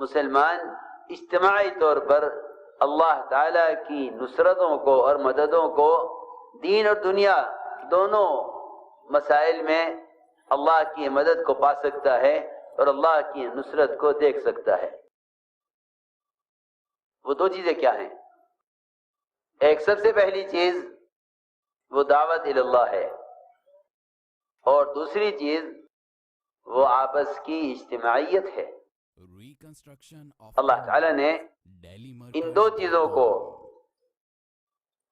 مسلمان اجتماعی طور پر اللہ تعالیٰ کی نصرتوں کو اور مددوں کو دین اور دنیا دونوں مسائل میں اللہ کی مدد کو پا سکتا ہے اور اللہ کی نصرت کو دیکھ سکتا ہے۔ وہ دو چیزیں کیا ہیں؟ ایک سب سے پہلی چیز وہ دعوت اللہ ہے، اور دوسری چیز وہ آپس کی اجتماعیت ہے۔ اللہ تعالیٰ نے ان دو چیزوں کو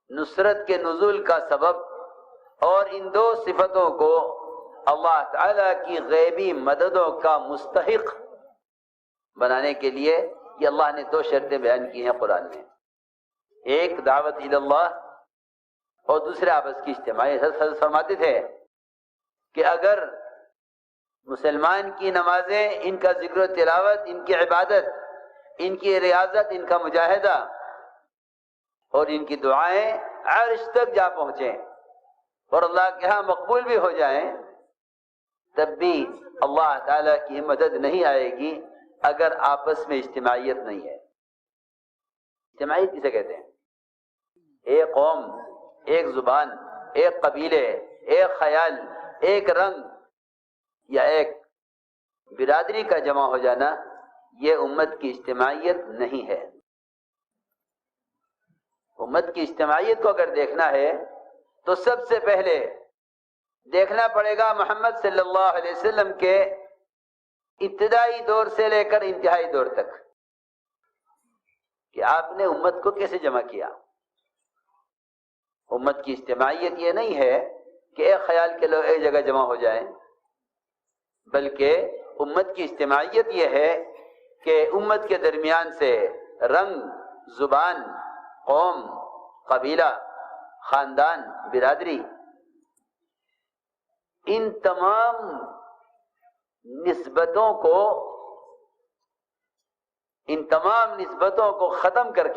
نصرت کے نزول کا سبب اور ان دو صفتوں کو اللہ تعالیٰ کی غیبی مددوں کا مستحق بنانے کے لیے یہ اللہ نے دو شرطیں بیان کی ہیں قرآن میں، ایک دعوت اللہ اور دوسرے آپس کی اجتماعیت۔ حضرت فرماتے تھے کہ اگر مسلمان کی نمازیں، ان کا ذکر و تلاوت، ان کی عبادت، ان کی ریاضت، ان کا مجاہدہ اور ان کی دعائیں عرش تک جا پہنچیں اور اللہ کے ہاں مقبول بھی ہو جائیں، تب بھی اللہ تعالیٰ کی مدد نہیں آئے گی اگر آپس میں اجتماعیت نہیں ہے۔ اجتماعیت کسے کہتے ہیں؟ ایک قوم، ایک زبان، ایک قبیلے، ایک خیال، ایک رنگ یا ایک برادری کا جمع ہو جانا، یہ امت کی اجتماعیت نہیں ہے۔ امت کی اجتماعیت کو اگر دیکھنا ہے تو سب سے پہلے دیکھنا پڑے گا محمد صلی اللہ علیہ وسلم کے ابتدائی دور سے لے کر انتہائی دور تک، کہ آپ نے امت کو کیسے جمع کیا۔ امت کی اجتماعیت یہ نہیں ہے کہ ایک خیال کے لوگ ایک جگہ جمع ہو جائیں، بلکہ امت کی اجتماعیت یہ ہے کہ امت کے درمیان سے رنگ، زبان، قوم، قبیلہ، خاندان، برادری، ان تمام نسبتوں کو ختم کر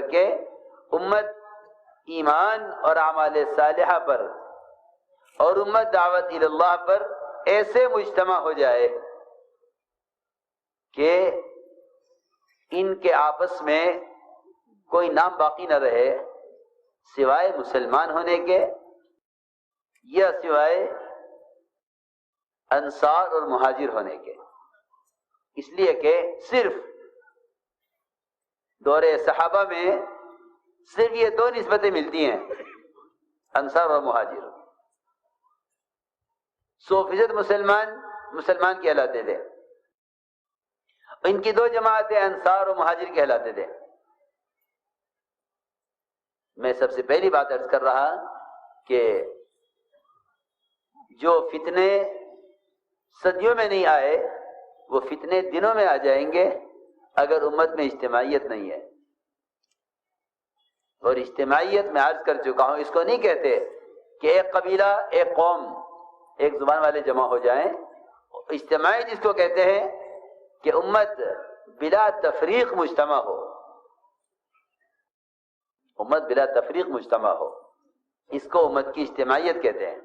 کے امت ایمان اور اعمال صالحہ پر اور امت دعوت اللہ پر ایسے مجتمع ہو جائے کہ ان کے آپس میں کوئی نام باقی نہ رہے سوائے مسلمان ہونے کے یا سوائے انصار اور مہاجر ہونے کے۔ اس لیے کہ صرف دور صحابہ میں صرف یہ دو نسبتیں ملتی ہیں، انصار اور مہاجر۔ 100% مسلمان کہلاتے تھے، ان کی دو جماعتیں انصار اور مہاجر کہلاتے تھے۔ میں سب سے پہلی بات عرض کر رہا کہ جو فتنے صدیوں میں نہیں آئے وہ فتنے دنوں میں آ جائیں گے اگر امت میں اجتماعیت نہیں ہے۔ اور اجتماعیت میں عرض کر چکا ہوں، اس کو نہیں کہتے کہ ایک قبیلہ، ایک قوم، ایک زبان والے جمع ہو جائیں۔ اجتماعیت جس کو کہتے ہیں کہ امت بلا تفریق مجتمع ہو، امت بلا تفریق مجتمع ہو، اس کو امت کی اجتماعیت کہتے ہیں۔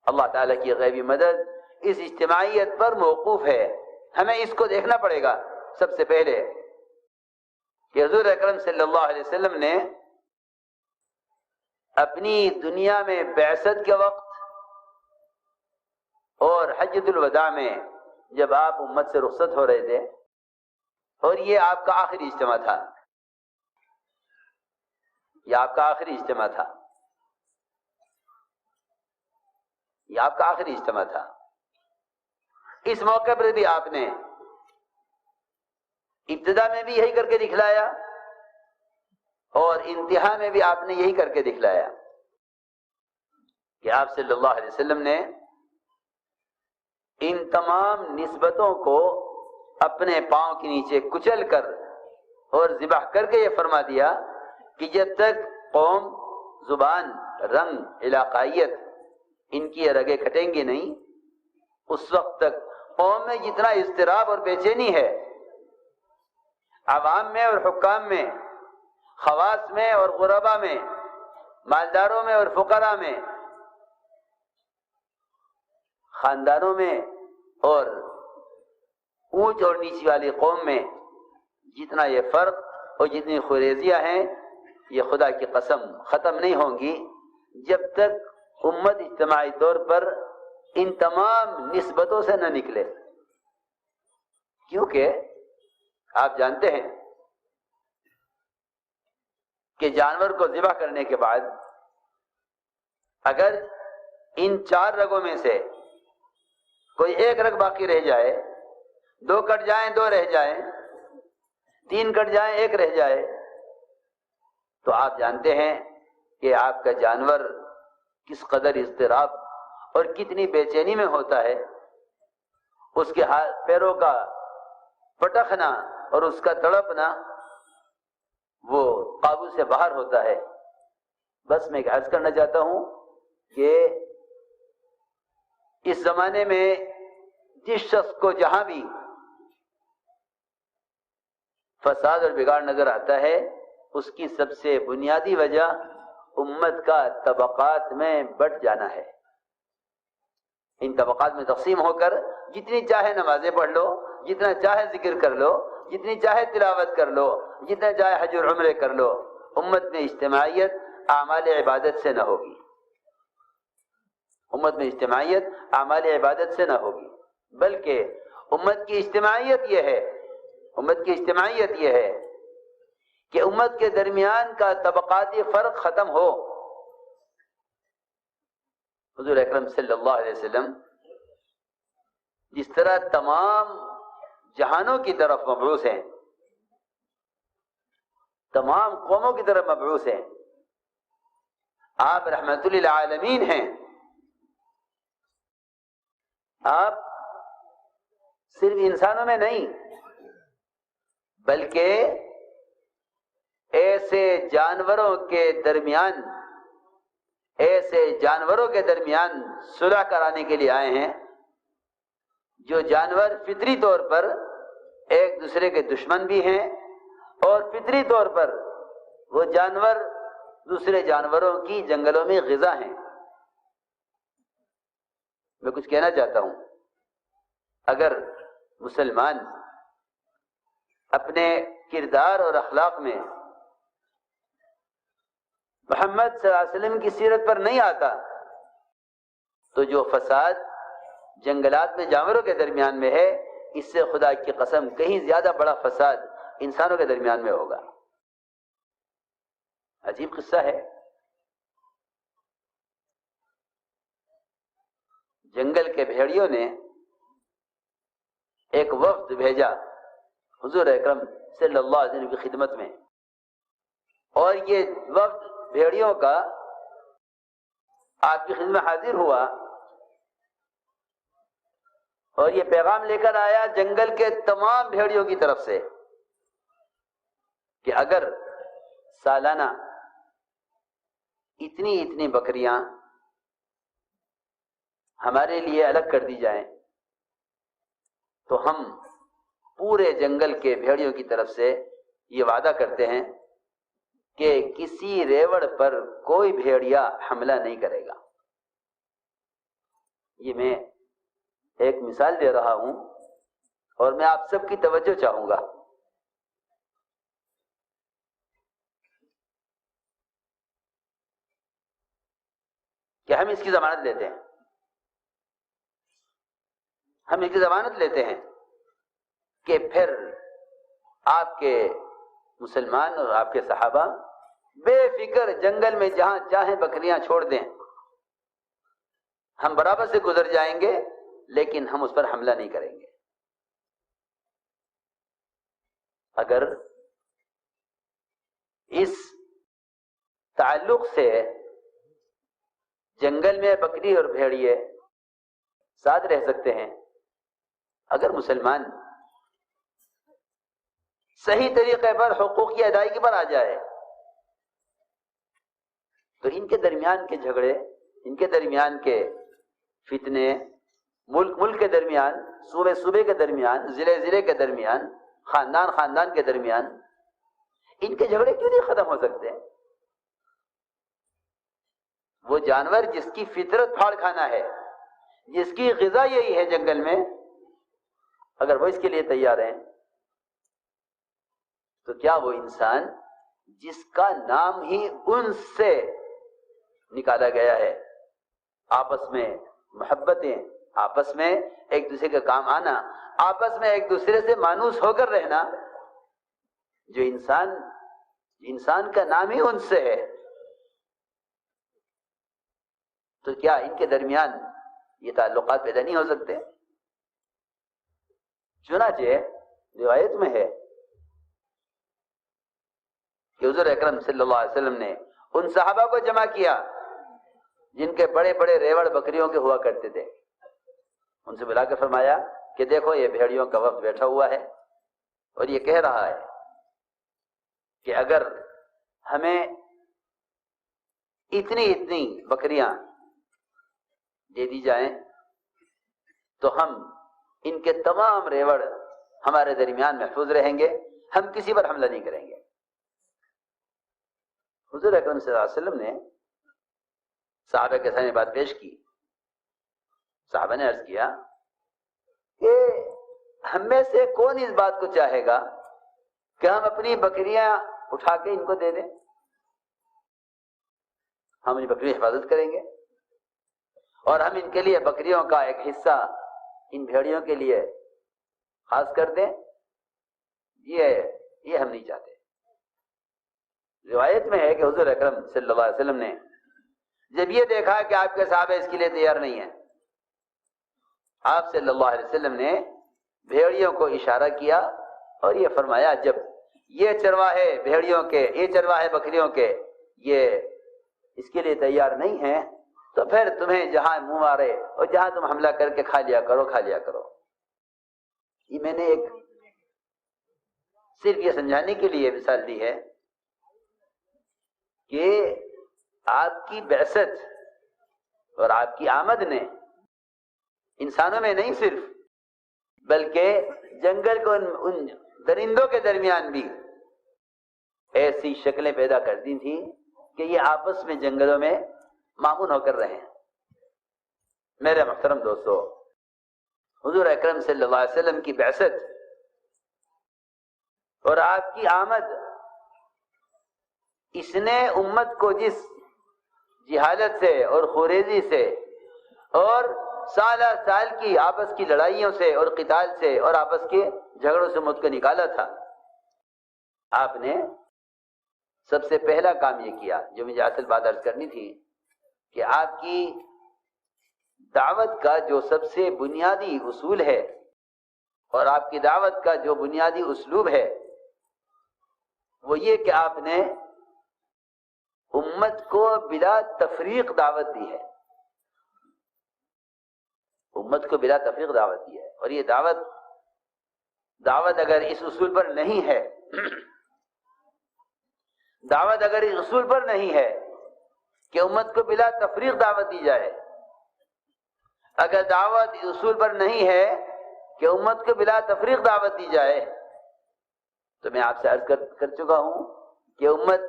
اللہ تعالیٰ کی غیبی مدد اس اجتماعیت پر موقوف ہے۔ ہمیں اس کو دیکھنا پڑے گا سب سے پہلے کہ حضور اکرم صلی اللہ علیہ وسلم نے اپنی دنیا میں بعثت کے وقت اور حجۃ الوداع میں جب آپ امت سے رخصت ہو رہے تھے، اور یہ آپ کا آخری اجتماع تھا، یہ آپ کا آخری اجتماع تھا، یہ آپ کا آخری اجتماع تھا۔ اس موقع پر بھی آپ نے ابتدا میں بھی یہی کر کے دکھلایا اور انتہا میں بھی آپ نے یہی کر کے دکھلایا کہ آپ صلی اللہ علیہ وسلم نے ان تمام نسبتوں کو اپنے پاؤں کے نیچے کچل کر اور ذبح کر کے یہ فرما دیا کہ جب تک قوم، زبان، رنگ، علاقائیت ان کی رگیں کٹیں گی نہیں، اس وقت تک قوم میں جتنا اضطراب اور بے چینی ہے، عوام میں اور حکام میں، خواص میں اور غربا میں، مالداروں میں اور فقراء میں، خاندانوں میں اور اونچ اور نیچی والی قوم میں جتنا یہ فرق اور جتنی خریزیاں ہیں، یہ خدا کی قسم ختم نہیں ہوں گی جب تک امت اجتماعی طور پر ان تمام نسبتوں سے نہ نکلے. کیونکہ آپ جانتے ہیں کہ جانور کو ذبح کرنے کے بعد اگر ان 4 رگوں میں سے کوئی ایک رگ باقی رہ جائے، 2 کٹ جائیں 2 رہ جائیں، 3 کٹ جائیں 1 رہ جائے، تو آپ جانتے ہیں کہ آپ کا جانور کس قدر اضطراب اور کتنی بے چینی میں ہوتا ہے. اس کے پیروں کا پٹکنا اور اس کا تڑپنا وہ قابو سے باہر ہوتا ہے. بس میں عرض کرنا چاہتا ہوں کہ اس زمانے میں جس شخص کو جہاں بھی فساد اور بگاڑ نظر آتا ہے، اس کی سب سے بنیادی وجہ امت کا طبقات میں بٹ جانا ہے. ان طبقات میں تقسیم ہو کر جتنی چاہے نمازیں پڑھ لو، جتنا چاہے ذکر کر لو، جتنی چاہے تلاوت کر لو، جتنا چاہے حج اور عمرے کر لو، امت میں اجتماعیت اعمال عبادت سے نہ ہوگی. امت میں اجتماعیت اعمال عبادت سے نہ ہوگی، بلکہ امت کی اجتماعیت یہ ہے کہ امت کے درمیان کا طبقاتی فرق ختم ہو. حضور اکرم صلی اللہ علیہ وسلم جس طرح تمام جہانوں کی طرف مبعوث ہیں، تمام قوموں کی طرف مبعوث ہیں، آپ رحمت للعالمین ہیں. آپ صرف انسانوں میں نہیں بلکہ ایسے جانوروں کے درمیان صلح کرانے کے لیے آئے ہیں جو جانور فطری طور پر ایک دوسرے کے دشمن بھی ہیں، اور فطری طور پر وہ جانور دوسرے جانوروں کی جنگلوں میں غذا ہیں. میں کچھ کہنا چاہتا ہوں، اگر مسلمان اپنے کردار اور اخلاق میں محمد صلی اللہ علیہ وسلم کی سیرت پر نہیں آتا تو جو فساد جنگلات میں جانوروں کے درمیان میں ہے، اس سے خدا کی قسم کہیں زیادہ بڑا فساد انسانوں کے درمیان میں ہوگا. عجیب قصہ ہے. جنگل کے بھیڑیوں نے ایک وفد بھیجا حضور اکرم صلی اللہ علیہ وسلم کی خدمت میں، اور یہ وفد بھیڑیوں کا آپ کی خدمت میں حاضر ہوا اور یہ پیغام لے کر آیا جنگل کے تمام بھیڑیوں کی طرف سے کہ اگر سالانہ اتنی بکریاں ہمارے لیے الگ کر دی جائیں تو ہم پورے جنگل کے بھیڑیوں کی طرف سے یہ وعدہ کرتے ہیں کہ کسی ریوڑ پر کوئی بھیڑیا حملہ نہیں کرے گا. یہ میں ایک مثال دے رہا ہوں اور میں آپ سب کی توجہ چاہوں گا. کہ ہم اس کی ضمانت لیتے ہیں، کہ پھر آپ کے مسلمان اور آپ کے صحابہ بے فکر جنگل میں جہاں چاہیں بکریاں چھوڑ دیں، ہم برابر سے گزر جائیں گے لیکن ہم اس پر حملہ نہیں کریں گے. اگر اس تعلق سے جنگل میں بکری اور بھیڑیے ساتھ رہ سکتے ہیں، اگر مسلمان صحیح طریقے پر حقوق کی ادائیگی پر آ جائے تو ان کے درمیان کے جھگڑے، ان کے درمیان کے فتنے، ملک کے درمیان، صوبے کے درمیان، ضلع کے درمیان، خاندان کے درمیان، ان کے جھگڑے کیوں نہیں ختم ہو سکتے؟ وہ جانور جس کی فطرت پھاڑ کھانا ہے، جس کی غذا یہی ہے جنگل میں، اگر وہ اس کے لیے تیار ہیں تو کیا وہ انسان جس کا نام ہی انس سے نکالا گیا ہے، آپس میں محبتیں، آپس میں ایک دوسرے کا کام آنا، آپس میں ایک دوسرے سے مانوس ہو کر رہنا، جو انسان کا نام ہی انس سے ہے، تو کیا ان کے درمیان یہ تعلقات پیدا نہیں ہو سکتے؟ چنانچہ روایت میں ہے کہ حضور اکرم صلی اللہ علیہ وسلم نے ان صحابہ کو جمع کیا جن کے بڑے بڑے ریوڑ بکریوں کے ہوا کرتے تھے، ان سے بلا کے فرمایا کہ دیکھو یہ بھیڑیوں کا وقت بیٹھا ہوا ہے اور یہ کہہ رہا ہے کہ اگر ہمیں اتنی بکریاں دے دی جائیں تو ہم ان کے تمام ریوڑ ہمارے درمیان محفوظ رہیں گے، ہم کسی پر حملہ نہیں کریں گے۔ حضور اکرم صلی اللہ علیہ وسلم نے صحابہ کے سامنے بات پیش کی۔ صحابہ نے عرض کیا کہ ہم میں سے کون اس بات کو چاہے گا کہ ہم اپنی بکریاں اٹھا کے ان کو دے دیں، ہم ان بکریوں کی حفاظت کریں گے اور ہم ان کے لیے بکریوں کا ایک حصہ ان بھیڑیوں کے لیے خاص کر دیں، یہ ہم نہیں چاہتے۔ روایت میں ہے کہ حضور اکرم صلی اللہ علیہ وسلم نے جب یہ دیکھا کہ آپ کے صحابہ اس کے لیے تیار نہیں ہیں، آپ صلی اللہ علیہ وسلم نے بھیڑیوں کو اشارہ کیا اور یہ فرمایا جب یہ چرواہے بھیڑیوں کے، یہ چرواہے بکریوں کے یہ اس کے لیے تیار نہیں ہیں تو پھر تمہیں جہاں منہ مارے اور جہاں تم حملہ کر کے کھا لیا کرو۔ یہ میں نے ایک صرف یہ سمجھانے کے لیے مثال دی ہے کہ آپ کی بعثت اور آپ کی آمد نے انسانوں میں نہیں صرف بلکہ جنگل کو ان درندوں کے درمیان بھی ایسی شکلیں پیدا کر دی تھیں کہ یہ آپس میں جنگلوں میں معمون ہو کر رہے ہیں۔ میرے محترم دوستو، حضور اکرم صلی اللہ علیہ وسلم کی بعثت اور آپ کی آمد، اس نے امت کو جس جہالت سے اور خوریزی سے اور سالہ سال کی آپس کی لڑائیوں سے اور قتال سے اور آپس کے جھگڑوں سے مجھ کو نکالا تھا، آپ نے سب سے پہلا کام یہ کیا جو مجھے اصل بات عرض کرنی تھی کہ آپ کی دعوت کا جو سب سے بنیادی اصول ہے اور آپ کی دعوت کا جو بنیادی اسلوب ہے وہ یہ کہ آپ نے امت کو بلا تفریق دعوت دی ہے، امت کو بلا تفریق دعوت دی ہے۔ اور یہ دعوت اگر اس اصول پر نہیں ہے، دعوت اگر اس اصول پر نہیں ہے کہ امت کو بلا تفریق دعوت دی جائے، اگر دعوت اس اصول پر نہیں ہے کہ امت کو بلا تفریق دعوت دی جائے، تو میں آپ سے عرض کر چکا ہوں کہ امت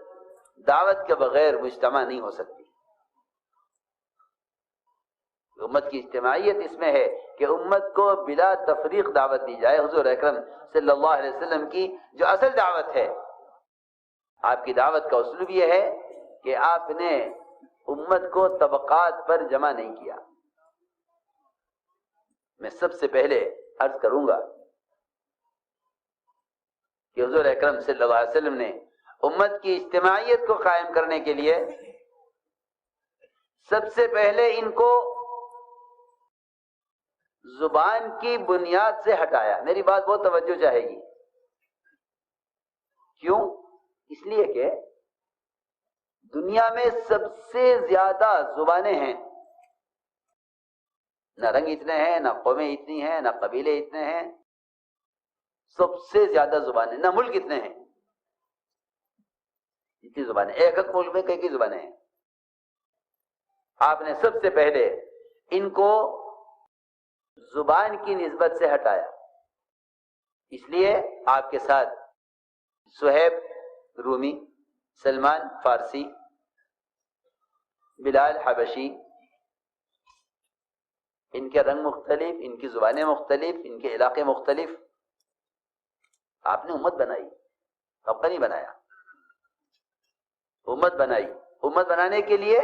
دعوت کے بغیر مجتمع نہیں ہو سکتی۔ امت کی اجتماعیت اس میں ہے کہ امت کو بلا تفریق دعوت دی جائے۔ حضور اکرم صلی اللہ علیہ وسلم کی جو اصل دعوت ہے، آپ کی دعوت کا اسلوب یہ ہے کہ آپ نے امت کو طبقات پر جمع نہیں کیا۔ میں سب سے پہلے عرض کروں گا کہ حضور اکرم صلی اللہ علیہ وسلم نے امت کی اجتماعیت کو قائم کرنے کے لیے سب سے پہلے ان کو زبان کی بنیاد سے ہٹایا۔ میری بات بہت توجہ چاہے گی، کیوں؟ اس لیے کہ دنیا میں سب سے زیادہ زبانیں ہیں، نہ رنگ اتنے ہیں، نہ قومیں اتنی ہیں، نہ قبیلے اتنے ہیں، سب سے زیادہ زبانیں، نہ ملک اتنے ہیں، اتنی زبانیں، ایک ایک ملک میں کئی زبانیں ہیں۔ آپ نے سب سے پہلے ان کو زبان کی نسبت سے ہٹایا، اس لیے آپ کے ساتھ صہیب رومی، سلمان فارسی، بلال حبشی ان کے رنگ مختلف، ان کی زبانیں مختلف، ان کے علاقے مختلف. آپ نے امت بنائی، طبقہ نہیں بنایا. امت بنائی. امت بنانے کے لیے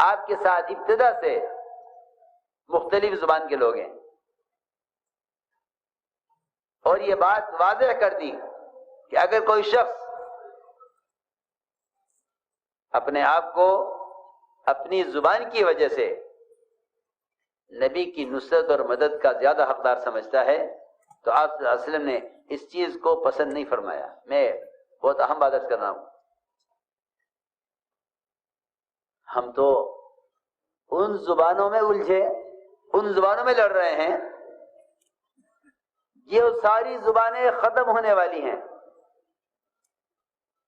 آپ کے ساتھ ابتدا سے مختلف زبان کے لوگ ہیں. اور یہ بات واضح کر دی کہ اگر کوئی شخص اپنے آپ کو اپنی زبان کی وجہ سے نبی کی نصرت اور مدد کا زیادہ حقدار سمجھتا ہے تو آپ صلی اللہ علیہ وسلم نے اس چیز کو پسند نہیں فرمایا. میں بہت اہم بات عرض کر رہا ہوں. ہم تو ان زبانوں میں الجھے، ان زبانوں میں لڑ رہے ہیں. یہ ساری زبانیں ختم ہونے والی ہیں،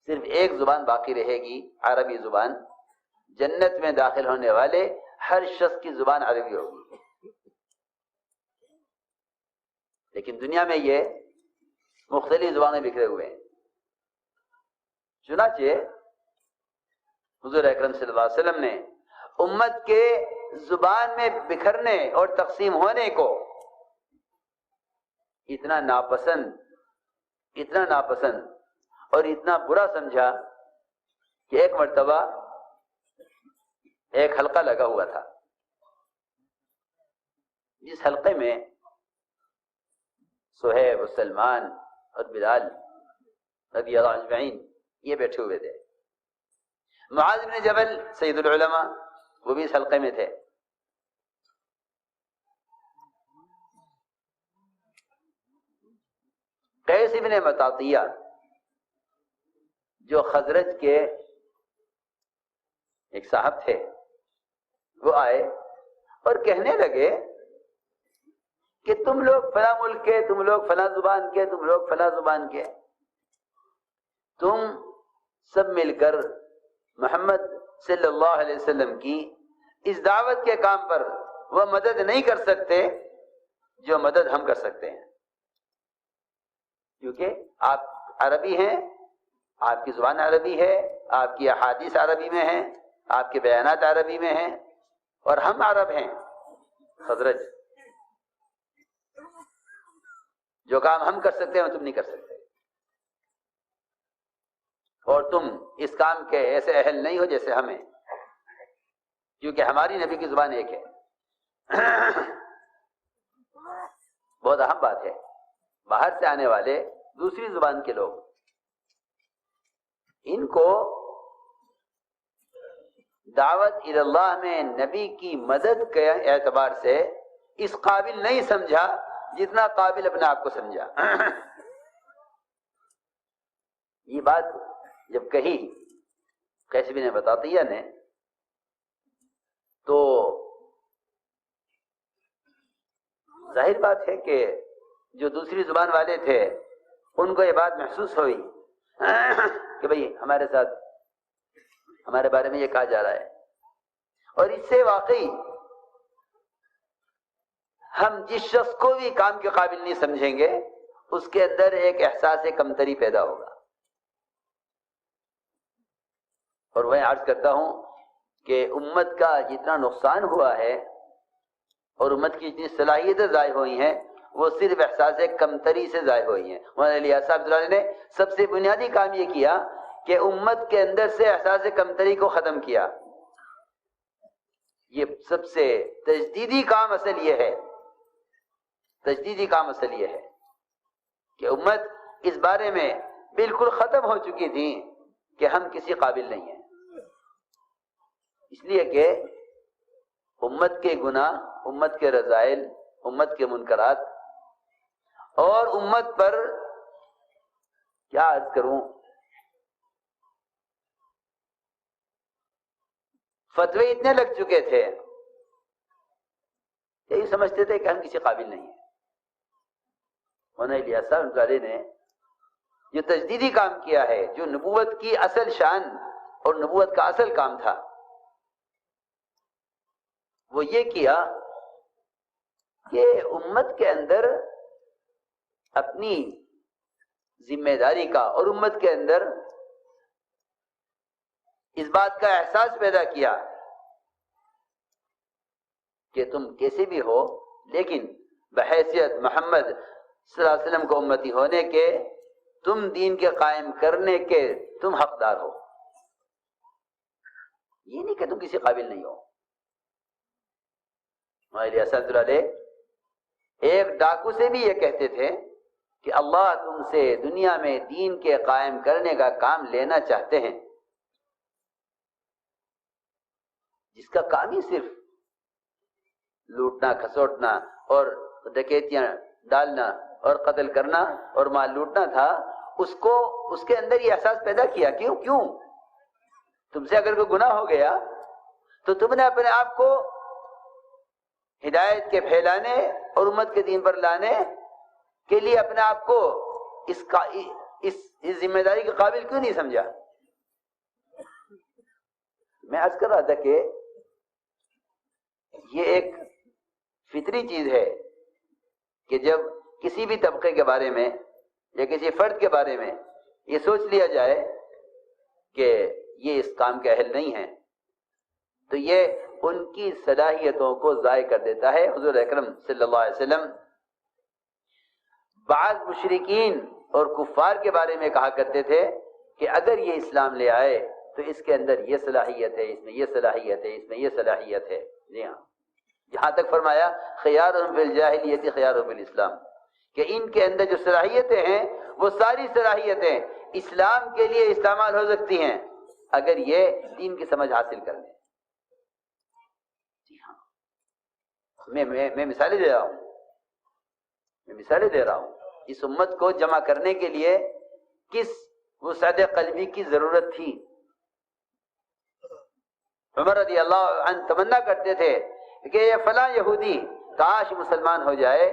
صرف ایک زبان باقی رہے گی، عربی زبان. جنت میں داخل ہونے والے ہر شخص کی زبان عربی ہوگی. لیکن دنیا میں یہ مختلف زبانیں بکھرے ہوئے ہیں. چنانچہ حضور اکرم صلی اللہ علیہ وسلم نے امت کے زبان میں بکھرنے اور تقسیم ہونے کو اتنا ناپسند اور اتنا برا سمجھا کہ ایک مرتبہ ایک حلقہ لگا ہوا تھا، جس حلقے میں صہیب و سلمان اور بلال رضی اللہ عنہ اجمعین یہ بیٹھے ہوئے تھے. معاذ بن جبل سید العلماء وہ بھی اس حلقے میں تھے. قیس ابن مطاطیہ جو خزرج کے ایک صاحب تھے، وہ آئے اور کہنے لگے کہ تم لوگ فلاں ملک کے، تم لوگ فلاں زبان کے، تم لوگ فلاں زبان کے، تم سب مل کر محمد صلی اللہ علیہ وسلم کی اس دعوت کے کام پر وہ مدد نہیں کر سکتے جو مدد ہم کر سکتے ہیں، کیونکہ آپ عربی ہیں، آپ کی زبان عربی ہے، آپ کی احادیث عربی میں ہیں، آپ کے بیانات عربی میں ہیں، اور ہم عرب ہیں خزرج. جو کام ہم کر سکتے ہیں وہ تم نہیں کر سکتے، اور تم اس کام کے ایسے اہل نہیں ہو جیسے ہمیں، کیونکہ ہماری نبی کی زبان ایک ہے. بہت اہم بات ہے. باہر سے آنے والے دوسری زبان کے لوگ، ان کو دعوت الی اللہ میں نبی کی مدد کے اعتبار سے اس قابل نہیں سمجھا جتنا قابل اپنے آپ کو سمجھا. یہ بات جب کہی قیس بن مطاطیہ نے تو ظاہر بات ہے کہ جو دوسری زبان والے تھے ان کو یہ بات محسوس ہوئی کہ بھئی ہمارے ساتھ ہمارے بارے میں یہ کہا جا رہا ہے، اور اس سے واقعی ہم جس شخص کو بھی کام کے قابل نہیں سمجھیں گے اس کے اندر ایک احساس کمتری پیدا ہوگا. اور میں عرض کرتا ہوں کہ امت کا جتنا نقصان ہوا ہے اور امت کی جتنی صلاحیتیں ضائع ہوئی ہیں وہ صرف احساس کمتری سے ضائع ہوئی ہیں. مولانا الیاس صاحب اللہ نے سب سے بنیادی کام یہ کیا کہ امت کے اندر سے احساس کمتری کو ختم کیا. یہ سب سے تجدیدی کام اصل یہ ہے، تجدیدی کام اصل یہ ہے کہ امت اس بارے میں بالکل ختم ہو چکی تھی کہ ہم کسی قابل نہیں ہیں، اس لیے کہ امت کے گناہ، امت کے رذائل، امت کے منکرات، اور امت پر کیا عرض کروں، فتوے اتنے لگ چکے تھے، یہی سمجھتے تھے کہ ہم کسی قابل نہیں ہیں. مولانا الیاس صاحب علیہ نے جو تجدیدی کام کیا ہے، جو نبوت کی اصل شان اور نبوت کا اصل کام تھا، وہ یہ کیا کہ امت کے اندر اپنی ذمہ داری کا اور امت کے اندر اس بات کا احساس پیدا کیا کہ تم کیسے بھی ہو لیکن بحیثیت محمد صلی اللہ علیہ وسلم کو امتی ہونے کے، تم دین کے قائم کرنے کے تم حقدار ہو، یہ نہیں کہ تم کسی قابل نہیں ہو۔ ہمارے اسد اللہ علیہ ایک ڈاکو سے بھی یہ کہتے تھے کہ اللہ تم سے دنیا میں دین کے قائم کرنے کا کام لینا چاہتے ہیں، جس کا کام ہی صرف لوٹنا کھسوٹنا اور ڈکیتیاں ڈالنا اور قتل کرنا اور مال لوٹنا تھا، اس کے اندر یہ احساس پیدا کیا۔ کیوں تم سے اگر کوئی گناہ ہو گیا تو تم نے اپنے آپ کو ہدایت کے پھیلانے اور امت کے دین پر لانے کے لیے اپنے آپ کو اس ذمہ داری کے قابل کیوں نہیں سمجھا؟ میں عرض کر رہا تھا کہ یہ ایک فطری چیز ہے کہ جب کسی بھی طبقے کے بارے میں یا کسی فرد کے بارے میں یہ سوچ لیا جائے کہ یہ اس کام کے اہل نہیں ہیں، تو یہ ان کی صلاحیتوں کو ضائع کر دیتا ہے۔ حضور اکرم صلی اللہ علیہ وسلم بعض مشرکین اور کفار کے بارے میں کہا کرتے تھے کہ اگر یہ اسلام لے آئے تو اس کے اندر یہ صلاحیت ہے، اس میں یہ صلاحیت ہے، اس میں یہ صلاحیت ہے۔ جی ہاں، یہاں تک فرمایا خیارہم فی الجاہلیت خیارہم فی الاسلام، کہ ان کے اندر جو صلاحیتیں ہیں وہ ساری صلاحیتیں اسلام کے لیے استعمال ہو سکتی ہیں اگر یہ دین کی سمجھ حاصل کر لیں۔ جی ہاں، میں مثالیں دے رہا ہوں اس امت کو جمع کرنے کے لیے کس وسعت قلبی کی ضرورت تھی۔ عمر رضی اللہ عنہ تمنا کرتے تھے کہ یہ فلاں یہودی کاش مسلمان ہو جائے،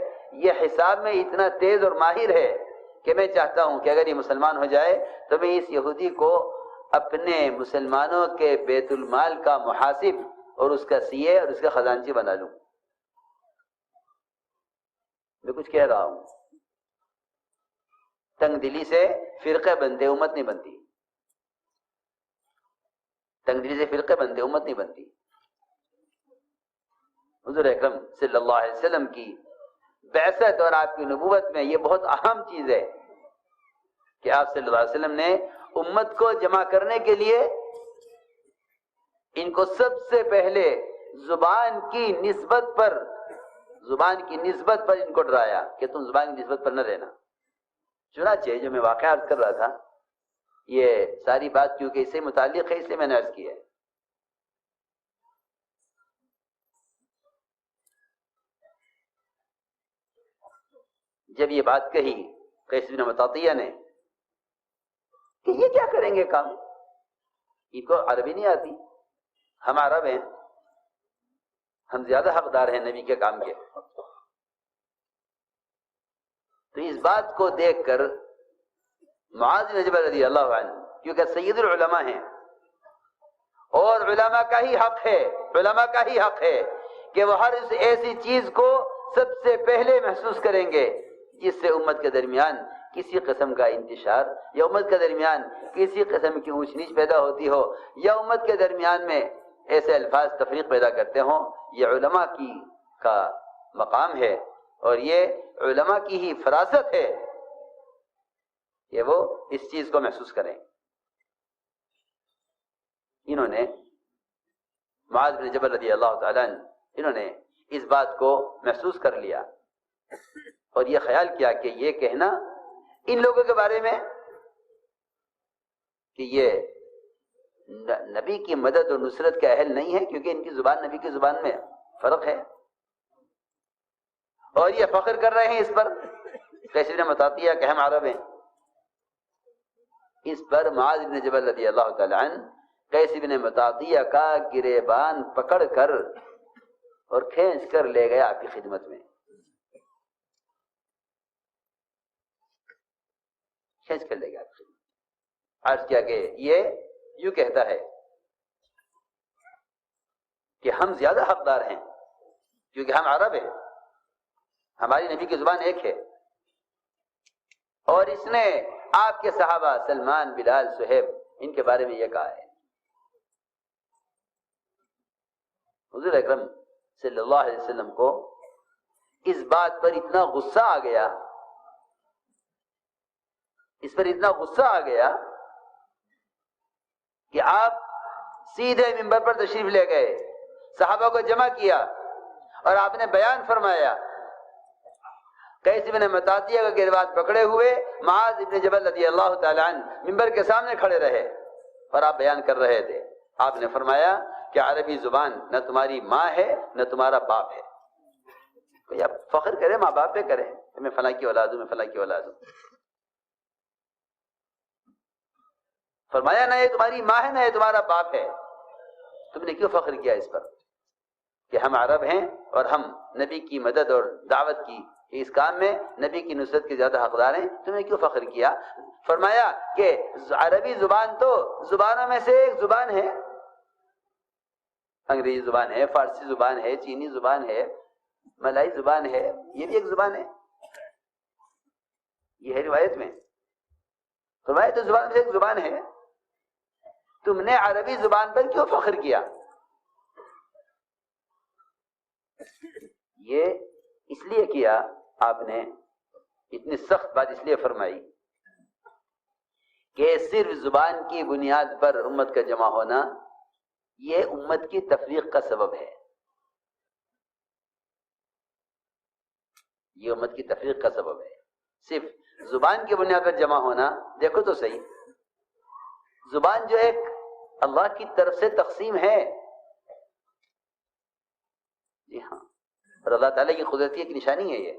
یہ حساب میں اتنا تیز اور ماہر ہے کہ میں چاہتا ہوں کہ اگر یہ مسلمان ہو جائے تو میں اس یہودی کو اپنے مسلمانوں کے بیت المال کا محاسب اور اس کا سی اے اور اس کا خزانچی بنا لوں۔ میں کچھ کہہ رہا ہوں، تنگ دلی سے فرقے بنتے امت نہیں بنتی، تنگ دلی سے فرقے بنتے امت نہیں بنتی۔ حضور اکرم صلی اللہ علیہ وسلم کی بعثت اور آپ کی نبوت میں یہ بہت اہم چیز ہے کہ آپ صلی اللہ علیہ وسلم نے امت کو جمع کرنے کے لیے ان کو سب سے پہلے زبان کی نسبت پر ان کو ڈرایا کہ تم زبان کی نسبت پر نہ رہنا۔ چنانچہ جو میں واقعہ عرض کر رہا تھا، یہ ساری بات کیونکہ اس سے متعلق ہے اس لیے میں نے عرض کی ہے۔ جب یہ بات کہی قیس بن مطاطیہ نے کہ یہ کیا کریں گے کام، ان کو عربی نہیں آتی، ہم عرب ہیں، ہم زیادہ حقدار ہیں نبی کے کام کے، تو اس بات کو دیکھ کر معاذ بن جبل رضی اللہ عنہ، کیونکہ سید العلماء ہیں اور علماء کا ہی حق ہے کہ وہ ہر ایسی چیز کو سب سے پہلے محسوس کریں گے جس سے امت کے درمیان کسی قسم کا انتشار یا امت کے درمیان کسی قسم کی اونچ نیچ پیدا ہوتی ہو یا امت کے درمیان میں ایسے الفاظ تفریق پیدا کرتے ہوں، یہ علماء کا مقام ہے اور یہ علماء کی ہی فراست ہے کہ وہ اس چیز کو محسوس کریں۔ انہوں نے معاذ بن جبل رضی اللہ تعالیٰ عنہ، انہوں نے اس بات کو محسوس کر لیا اور یہ خیال کیا کہ یہ کہنا ان لوگوں کے بارے میں کہ یہ نبی کی مدد اور نصرت کے اہل نہیں ہے، کیونکہ ان کی زبان نبی کی زبان میں فرق ہے، اور یہ فخر کر رہے ہیں اس پر قیس بن مطاطیہ کہ ہم عرب ہیں۔ اس پر معاذ بن جبل رضی اللہ تعالی عنہ قیس بن مطاطیہ کا گریبان پکڑ کر اور کھینچ کر لے گیا آپ کی خدمت میں، کھینچ کر لے گیا آپ کی خدمت۔ عرض کیا کہ یہ یوں کہتا ہے کہ ہم زیادہ حقدار ہیں کیونکہ ہم عرب ہیں، ہماری نبی کی زبان ایک ہے، اور اس نے آپ کے صحابہ سلمان، بلال، صہیب ان کے بارے میں یہ کہا ہے۔ حضور اکرم صلی اللہ علیہ وسلم کو اس بات پر اتنا غصہ آ گیا، اس پر اتنا غصہ آ گیا کہ آپ سیدھے منبر پر تشریف لے گئے، صحابہ کو جمع کیا اور آپ نے بیان فرمایا۔ قیس بن مطاطیہ کا گرواد پکڑے ہوئے معاذ ابن جبل رضی اللہ تعالی عنہ ممبر کے سامنے کھڑے رہے اور آپ بیان کر رہے تھے۔ آپ نے فرمایا کہ عربی زبان نہ تمہاری ماں ہے نہ تمہارا باپ ہے۔ کوئی آپ فخر کرے ماں باپ پہ کرے، میں فلاں کی اولاد ہوں، میں فلاں کی اولاد ہوں۔ فرمایا نہ یہ تمہاری ماں ہے نہ یہ تمہارا باپ ہے، تم نے کیوں فخر کیا اس پر کہ ہم عرب ہیں اور ہم نبی کی مدد اور دعوت کی اس کام میں نبی کی نصرت کے زیادہ حقدار ہیں، تم نے کیوں فخر کیا؟ فرمایا کہ عربی زبان تو زبانوں میں سے ایک زبان ہے، انگریزی زبان ہے، فارسی زبان ہے، چینی زبان ہے، ملائی زبان ہے، یہ بھی ایک زبان ہے، یہ ہے روایت میں۔ فرمایا تو زبان میں سے ایک زبان ہے، تم نے عربی زبان پر کیوں فخر کیا؟ یہ اس لیے کیا، آپ نے اتنی سخت بات اس لیے فرمائی کہ صرف زبان کی بنیاد پر امت کا جمع ہونا یہ امت کی تفریق کا سبب ہے، یہ امت کی تفریق کا سبب ہے۔ صرف زبان کی بنیاد پر جمع ہونا، دیکھو تو صحیح، زبان جو ایک اللہ کی طرف سے تقسیم ہے، جی ہاں، اور اللہ تعالیٰ کی قدرت کی ایک نشانی ہے یہ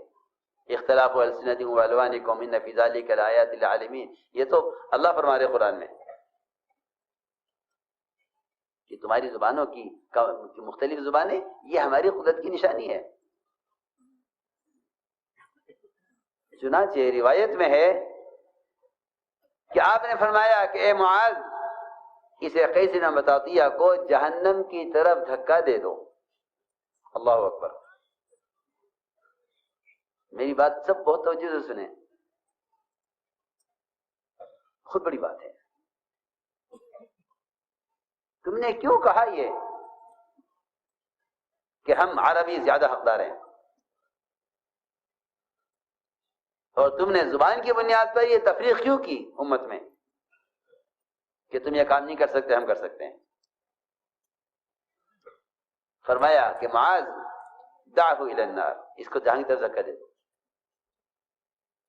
اختلاف السنتکم والوانکم ان فی ذلک لآیات للعالمین، یہ تو اللہ فرما رہے قرآن میں کہ تمہاری زبانوں کی مختلف زبانیں یہ ہماری قدرت کی نشانی ہے۔ چنانچہ روایت میں ہے کہ آپ نے فرمایا کہ اے معاذ، اسے قیس بن مطاطیہ کو جہنم کی طرف دھکا دے دو۔ اللہ اکبر، میری بات سب بہت توجہ سے سنیں، خود بڑی بات ہے۔ تم نے کیوں کہا یہ کہ ہم عربی زیادہ حقدار ہیں، اور تم نے زبان کی بنیاد پر یہ تفریق کیوں کی امت میں کہ تم یہ کام نہیں کر سکتے، ہم کر سکتے ہیں؟ فرمایا کہ معاذ دعہ الی النار، اس کو جہنم کی طرف دھکا دے دو۔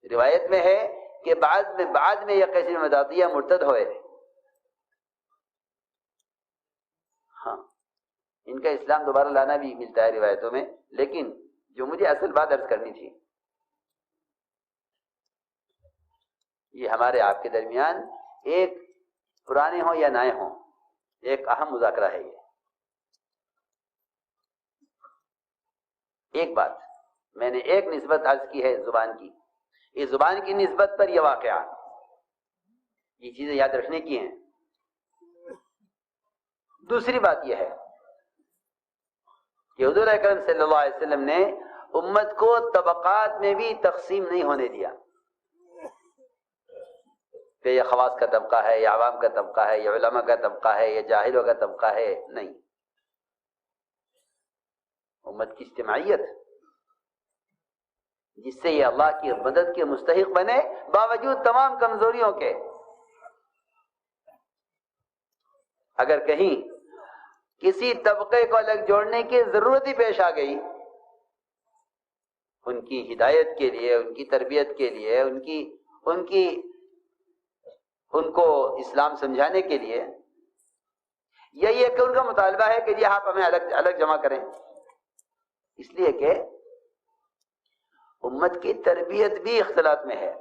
روایت میں ہے کہ بعد میں یہ قیس بن مطاطیہ مرتد ہوئے، ہاں ان کا اسلام دوبارہ لانا بھی ملتا ہے روایتوں میں، لیکن جو مجھے اصل بات عرض کرنی تھی، یہ ہمارے آپ کے درمیان ایک پرانے ہوں یا نئے ہوں ایک اہم مذاکرہ ہے۔ یہ ایک بات میں نے ایک نسبت عرض کی ہے زبان کی، اس زبان کی نسبت پر یہ واقعہ، یہ چیزیں یاد رکھنے کی ہیں۔ دوسری بات یہ ہے کہ حضور اکرم صلی اللہ علیہ وسلم نے امت کو طبقات میں بھی تقسیم نہیں ہونے دیا کہ یہ خواص کا طبقہ ہے، یہ عوام کا طبقہ ہے، یہ علماء کا طبقہ ہے، یہ جاہلوں کا طبقہ ہے، نہیں۔ امت کی اجتماعیت جس سے یہ اللہ کی مدد کے مستحق بنے باوجود تمام کمزوریوں کے۔ اگر کہیں کسی طبقے کو الگ جوڑنے کی ضرورت ہی پیش آ گئی، ان کی ہدایت کے لیے، ان کی تربیت کے لیے، ان کو اسلام سمجھانے کے لیے، یا یہ کہ ان کا مطالبہ ہے کہ جی آپ ہمیں الگ جمع کریں، اس لیے کہ امت کی تربیت بھی اختلاط میں ہے،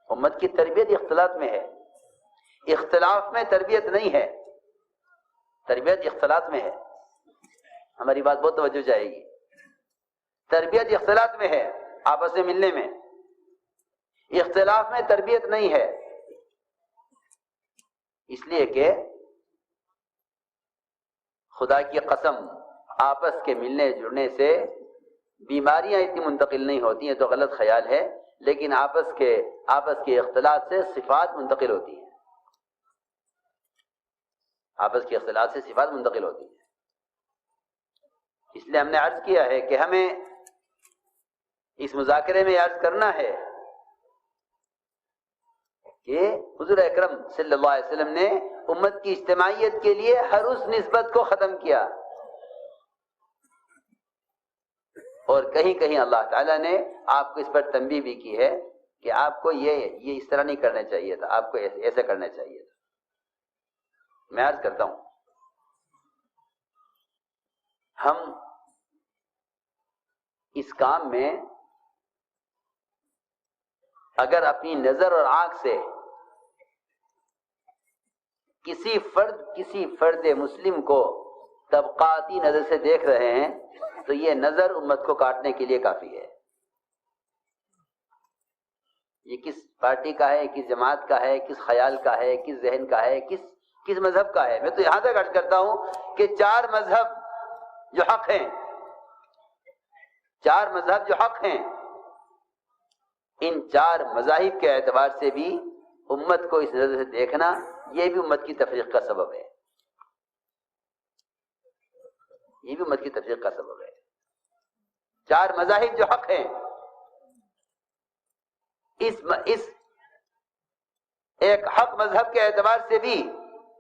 امت کی تربیت اختلاط میں ہے، اختلاف میں تربیت نہیں ہے، تربیت اختلاط میں ہے۔ ہماری بات بہت توجہ جائے گی، تربیت اختلاط میں ہے، آپس میں ملنے میں، اختلاف میں تربیت نہیں ہے، اس لیے کہ خدا کی قسم آپس کے ملنے جڑنے سے بیماریاں اتنی منتقل نہیں ہوتی ہیں تو غلط خیال ہے، لیکن آپس کے اختلاط سے صفات منتقل ہوتی ہیں، آپس کے اختلاط سے صفات منتقل ہوتی ہیں۔ اس لیے ہم نے عرض کیا ہے کہ ہمیں اس مذاکرے میں عرض کرنا ہے کہ حضور اکرم صلی اللہ علیہ وسلم نے امت کی اجتماعیت کے لیے ہر اس نسبت کو ختم کیا، اور کہیں کہیں اللہ تعالیٰ نے آپ کو اس پر تنبیہ بھی کی ہے کہ آپ کو یہ اس طرح نہیں کرنا چاہیے تھا، آپ کو ایسے کرنا چاہیے تھا۔ میں عرض کرتا ہوں، ہم اس کام میں اگر اپنی نظر اور آنکھ سے کسی فرد مسلم کو طبقاتی نظر سے دیکھ رہے ہیں تو یہ نظر امت کو کاٹنے کے لیے کافی ہے۔ یہ کس پارٹی کا ہے، کس جماعت کا ہے، کس خیال کا ہے، کس ذہن کا ہے، کس مذہب کا ہے۔ میں تو یہاں تک عرض کرتا ہوں کہ چار مذہب جو حق ہیں، ان چار مذاہب کے اعتبار سے بھی امت کو اس نظر سے دیکھنا، یہ بھی امت کی تفریق کا سبب ہے، چار مذاہب جو حق ہیں، اس ایک حق مذہب کے اعتبار سے بھی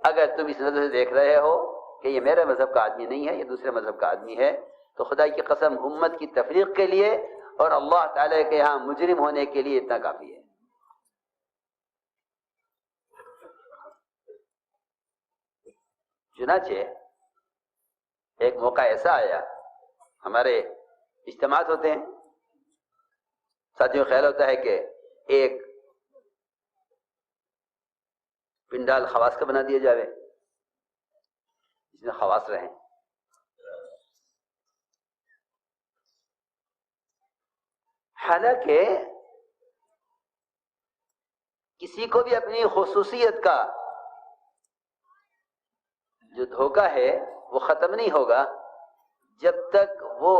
اگر تم اس نظر سے دیکھ رہے ہو کہ یہ میرے مذہب کا آدمی نہیں ہے، یہ دوسرے مذہب کا آدمی ہے، تو خدا کی قسم امت کی تفریق کے لیے اور اللہ تعالی کے یہاں مجرم ہونے کے لیے اتنا کافی ہے۔ چنانچہ ایک موقع ایسا آیا، ہمارے اجتماعات ہوتے ہیں، ساتھیوں خیال ہوتا ہے کہ ایک پنڈال خواص کا بنا دیا جاوے جس میں خواص رہیں۔ حالانکہ کسی کو بھی اپنی خصوصیت کا جو دھوکہ ہے وہ ختم نہیں ہوگا جب تک وہ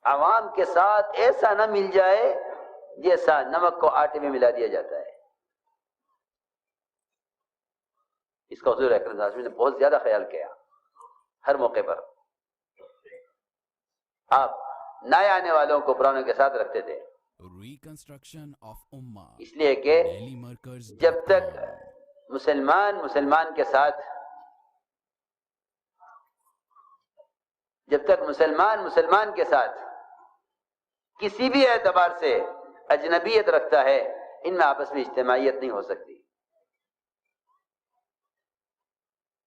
عوام کے ساتھ ایسا نہ مل جائے جیسا نمک کو آٹے میں ملا دیا جاتا ہے۔ اس کا حضور اکرم صلی اللہ علیہ وسلم نے بہت زیادہ خیال کیا۔ ہر موقع پر آپ نئے آنے والوں کو پرانوں کے ساتھ رکھتے تھے، اس لیے کہ جب تک مسلمان کے ساتھ کسی بھی اعتبار سے اجنبیت رکھتا ہے، ان میں آپس میں اجتماعیت نہیں ہو سکتی۔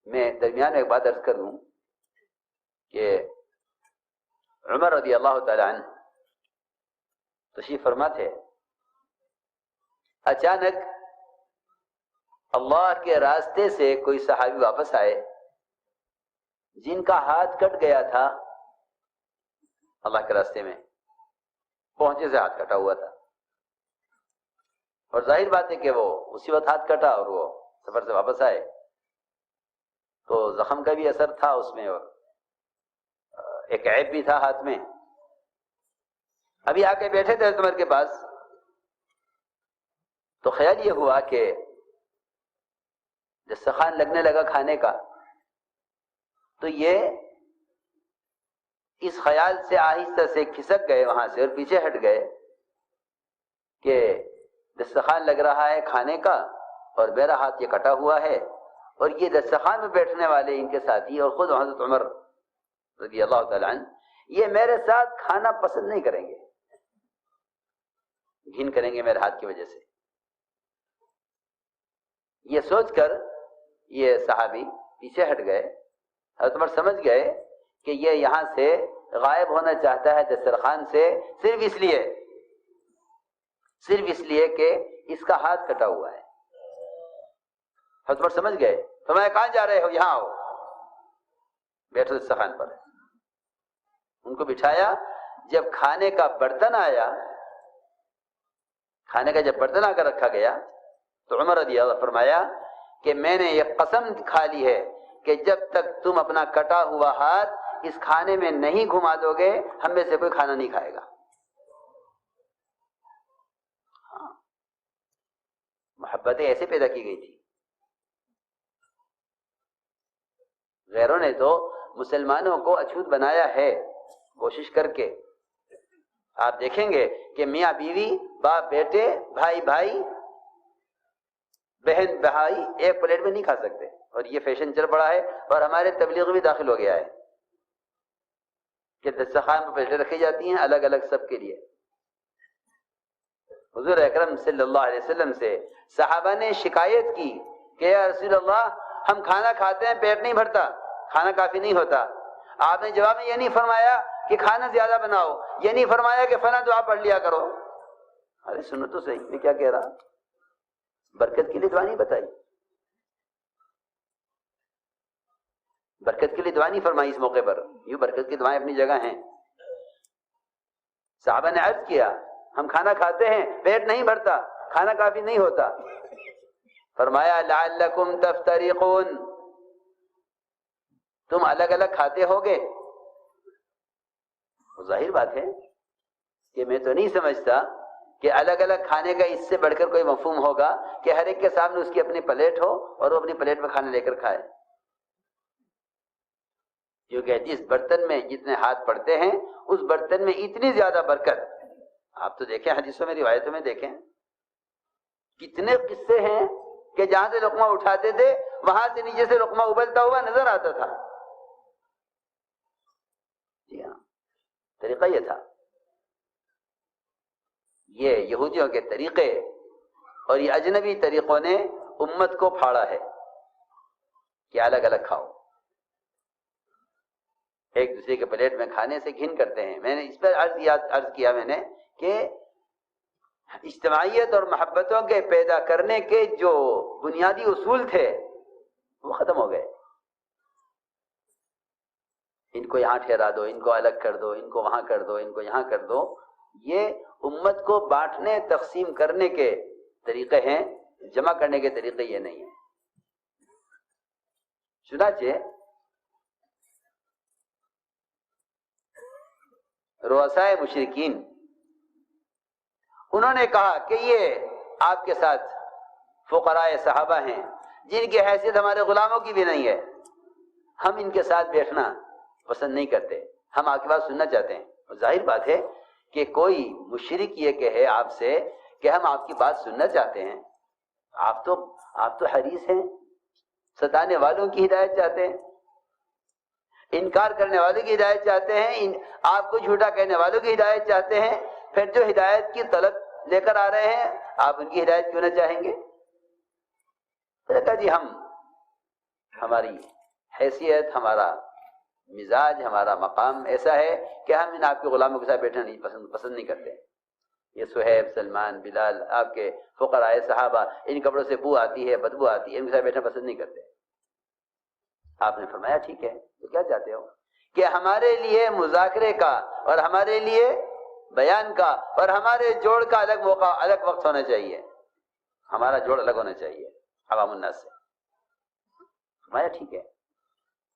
میں درمیان میں ایک بات عرض کر دوں کہ عمر رضی اللہ تعالی عنہ تشریف فرما تھے، اچانک اللہ کے راستے سے کوئی صحابی واپس آئے جن کا ہاتھ کٹ گیا تھا، اللہ کے راستے میں پہنچے سے ہاتھ کٹا ہوا تھا، اور ظاہر بات ہے کہ وہ اسی وقت ہاتھ کٹا اور وہ سفر سے واپس آئے تو زخم کا بھی اثر تھا اس میں، اور ایک عیب بھی تھا ہاتھ میں۔ ابھی آ کے بیٹھے تھے عمر کے پاس تو خیال یہ ہوا کہ دسترخوان لگنے لگا کھانے کا، تو یہ اس خیال سے آہستہ سے کھسک گئے وہاں سے اور پیچھے ہٹ گئے کہ دسترخوان لگ رہا ہے کھانے کا اور میرا ہاتھ یہ کٹا ہوا ہے، اور یہ دسترخوان میں بیٹھنے والے ان کے ساتھی اور خود حضرت عمر رضی اللہ تعالیٰ عنہ یہ میرے ساتھ کھانا پسند نہیں کریں گے، گھن کریں گے میرے ہاتھ کی وجہ سے۔ یہ سوچ کر یہ صحابی پیچھے ہٹ گئے۔ حضرت عمر سمجھ گئے کہ یہ یہاں سے غائب ہونا چاہتا ہے دسترخوان سے صرف اس لیے کہ اس کا ہاتھ کٹا ہوا ہے۔ حضرت عمر سمجھ گئے، فرمایا کہاں جا رہے ہو؟ یہاں آؤ، بیٹھو دسترخوان پر۔ ان کو بٹھایا، جب کھانے کا برتن آیا، کھانے کا جب برتن آ کر رکھا گیا تو عمر رضی اللہ فرمایا کہ میں نے یہ قسم کھا لی ہے کہ جب تک تم اپنا کٹا ہوا ہاتھ اس کھانے میں نہیں گھما دو گے ہم میں سے کوئی کھانا نہیں کھائے گا۔ محبتیں ایسے پیدا کی گئی تھی۔ غیروں نے تو مسلمانوں کو اچھوت بنایا ہے کوشش کر کے، آپ دیکھیں گے کہ میاں بیوی، باپ بیٹے، بھائی بھائی، بہن بھائی ایک پلیٹ میں نہیں کھا سکتے، اور یہ فیشن چل پڑا ہے، اور ہمارے تبلیغ بھی داخل ہو گیا ہے کہ دسترخوان پر پلیٹیں رکھی جاتی ہیں الگ الگ سب کے لیے۔ حضور اکرم صلی اللہ علیہ وسلم سے صحابہ نے شکایت کی کہ یا رسول اللہ، ہم کھانا کھاتے ہیں پیٹ نہیں بھرتا، کھانا کافی نہیں ہوتا۔ آپ نے جواب میں یہ نہیں فرمایا کہ کھانا زیادہ بناؤ، یہ نہیں فرمایا کہ فلاں دعا پڑھ لیا کرو۔ ارے سنو تو صحیح، میں کیا کہہ رہا، برکت کے لیے دعا نہیں بتائی، برکت کے لیے دعا نہیں فرمائی اس موقع پر، یوں برکت کی دعائیں اپنی جگہ ہیں۔ صحابہ نے عرض کیا ہم کھانا کھاتے ہیں پیٹ نہیں بھرتا، کھانا کافی نہیں ہوتا۔ فرمایا لعلکم تفترقون، تم الگ الگ کھاتے ہوگے۔ ظاہر بات ہے کہ میں تو نہیں سمجھتا کہ الگ الگ کھانے کا اس سے بڑھ کر کوئی مفہوم ہوگا کہ ہر ایک کے سامنے اس کی اپنی پلیٹ ہو اور وہ اپنی پلیٹ میں کھانا لے کر کھائے، کیونکہ جس برتن میں جتنے ہاتھ پڑتے ہیں اس برتن میں اتنی زیادہ برکت۔ آپ تو دیکھیں حدیثوں میں، روایتوں میں دیکھیں کتنے قصے ہیں کہ جہاں سے لقمہ اٹھاتے تھے وہاں سے نیچے سے لقمہ ابلتا ہوا نظر آتا تھا۔ جی ہاں، طریقہ یہ تھا۔ یہ یہودیوں کے طریقے اور یہ اجنبی طریقوں نے امت کو پھاڑا ہے کہ الگ الگ کھاؤ، ایک دوسرے کے پلیٹ میں کھانے سے گھن کرتے ہیں۔ میں نے اس پر عرض کیا میں نے کہ اجتماعیت اور محبتوں کے پیدا کرنے کے جو بنیادی اصول تھے وہ ختم ہو گئے۔ ان کو یہاں ٹھہرا دو، ان کو الگ کر دو، ان کو وہاں کر دو، ان کو یہاں کر دو، یہ امت کو بانٹنے تقسیم کرنے کے طریقے ہیں، جمع کرنے کے طریقے یہ نہیں ہیں۔ چنانچہ رؤسائے مشرکین انہوں نے کہا کہ یہ آپ کے ساتھ فقراء صحابہ ہیں جن کی حیثیت ہمارے غلاموں کی بھی نہیں ہے، ہم ان کے ساتھ بیٹھنا پسند نہیں کرتے، ہم آپ کی بات سننا چاہتے ہیں۔ اور ظاہر بات ہے کہ کوئی مشرک یہ کہے آپ سے کہ ہم آپ کی بات سننا چاہتے ہیں، آپ تو حریص ہیں، ستانے والوں کی ہدایت چاہتے ہیں، انکار کرنے والوں کی ہدایت چاہتے ہیں، آپ کو جھوٹا کہنے والوں کی ہدایت چاہتے ہیں، پھر جو ہدایت کی طلب لے کر آ رہے ہیں آپ ان کی ہدایت کیوں نہ چاہیں گے؟ کہا جی ہماری حیثیت، ہمارا مزاج، ہمارا مقام ایسا ہے کہ ہم ان آپ کے غلاموں کے ساتھ بیٹھنا نہیں پسند نہیں کرتے۔ یہ صہیب، سلمان، بلال، آپ کے فقراء صحابہ، ان کپڑوں سے بو آتی ہے، بدبو آتی ہے، ان کے ساتھ بیٹھنا پسند نہیں کرتے۔ آپ نے فرمایا ٹھیک ہے، تو کیا چاہتے ہو کہ ہمارے لیے مذاکرے کا اور ہمارے لیے بیان کا اور ہمارے جوڑ کا الگ موقع، الگ وقت ہونا چاہیے، ہمارا جوڑ الگ ہونا چاہیے عوام الناس سے۔ فرمایا ٹھیک ہے،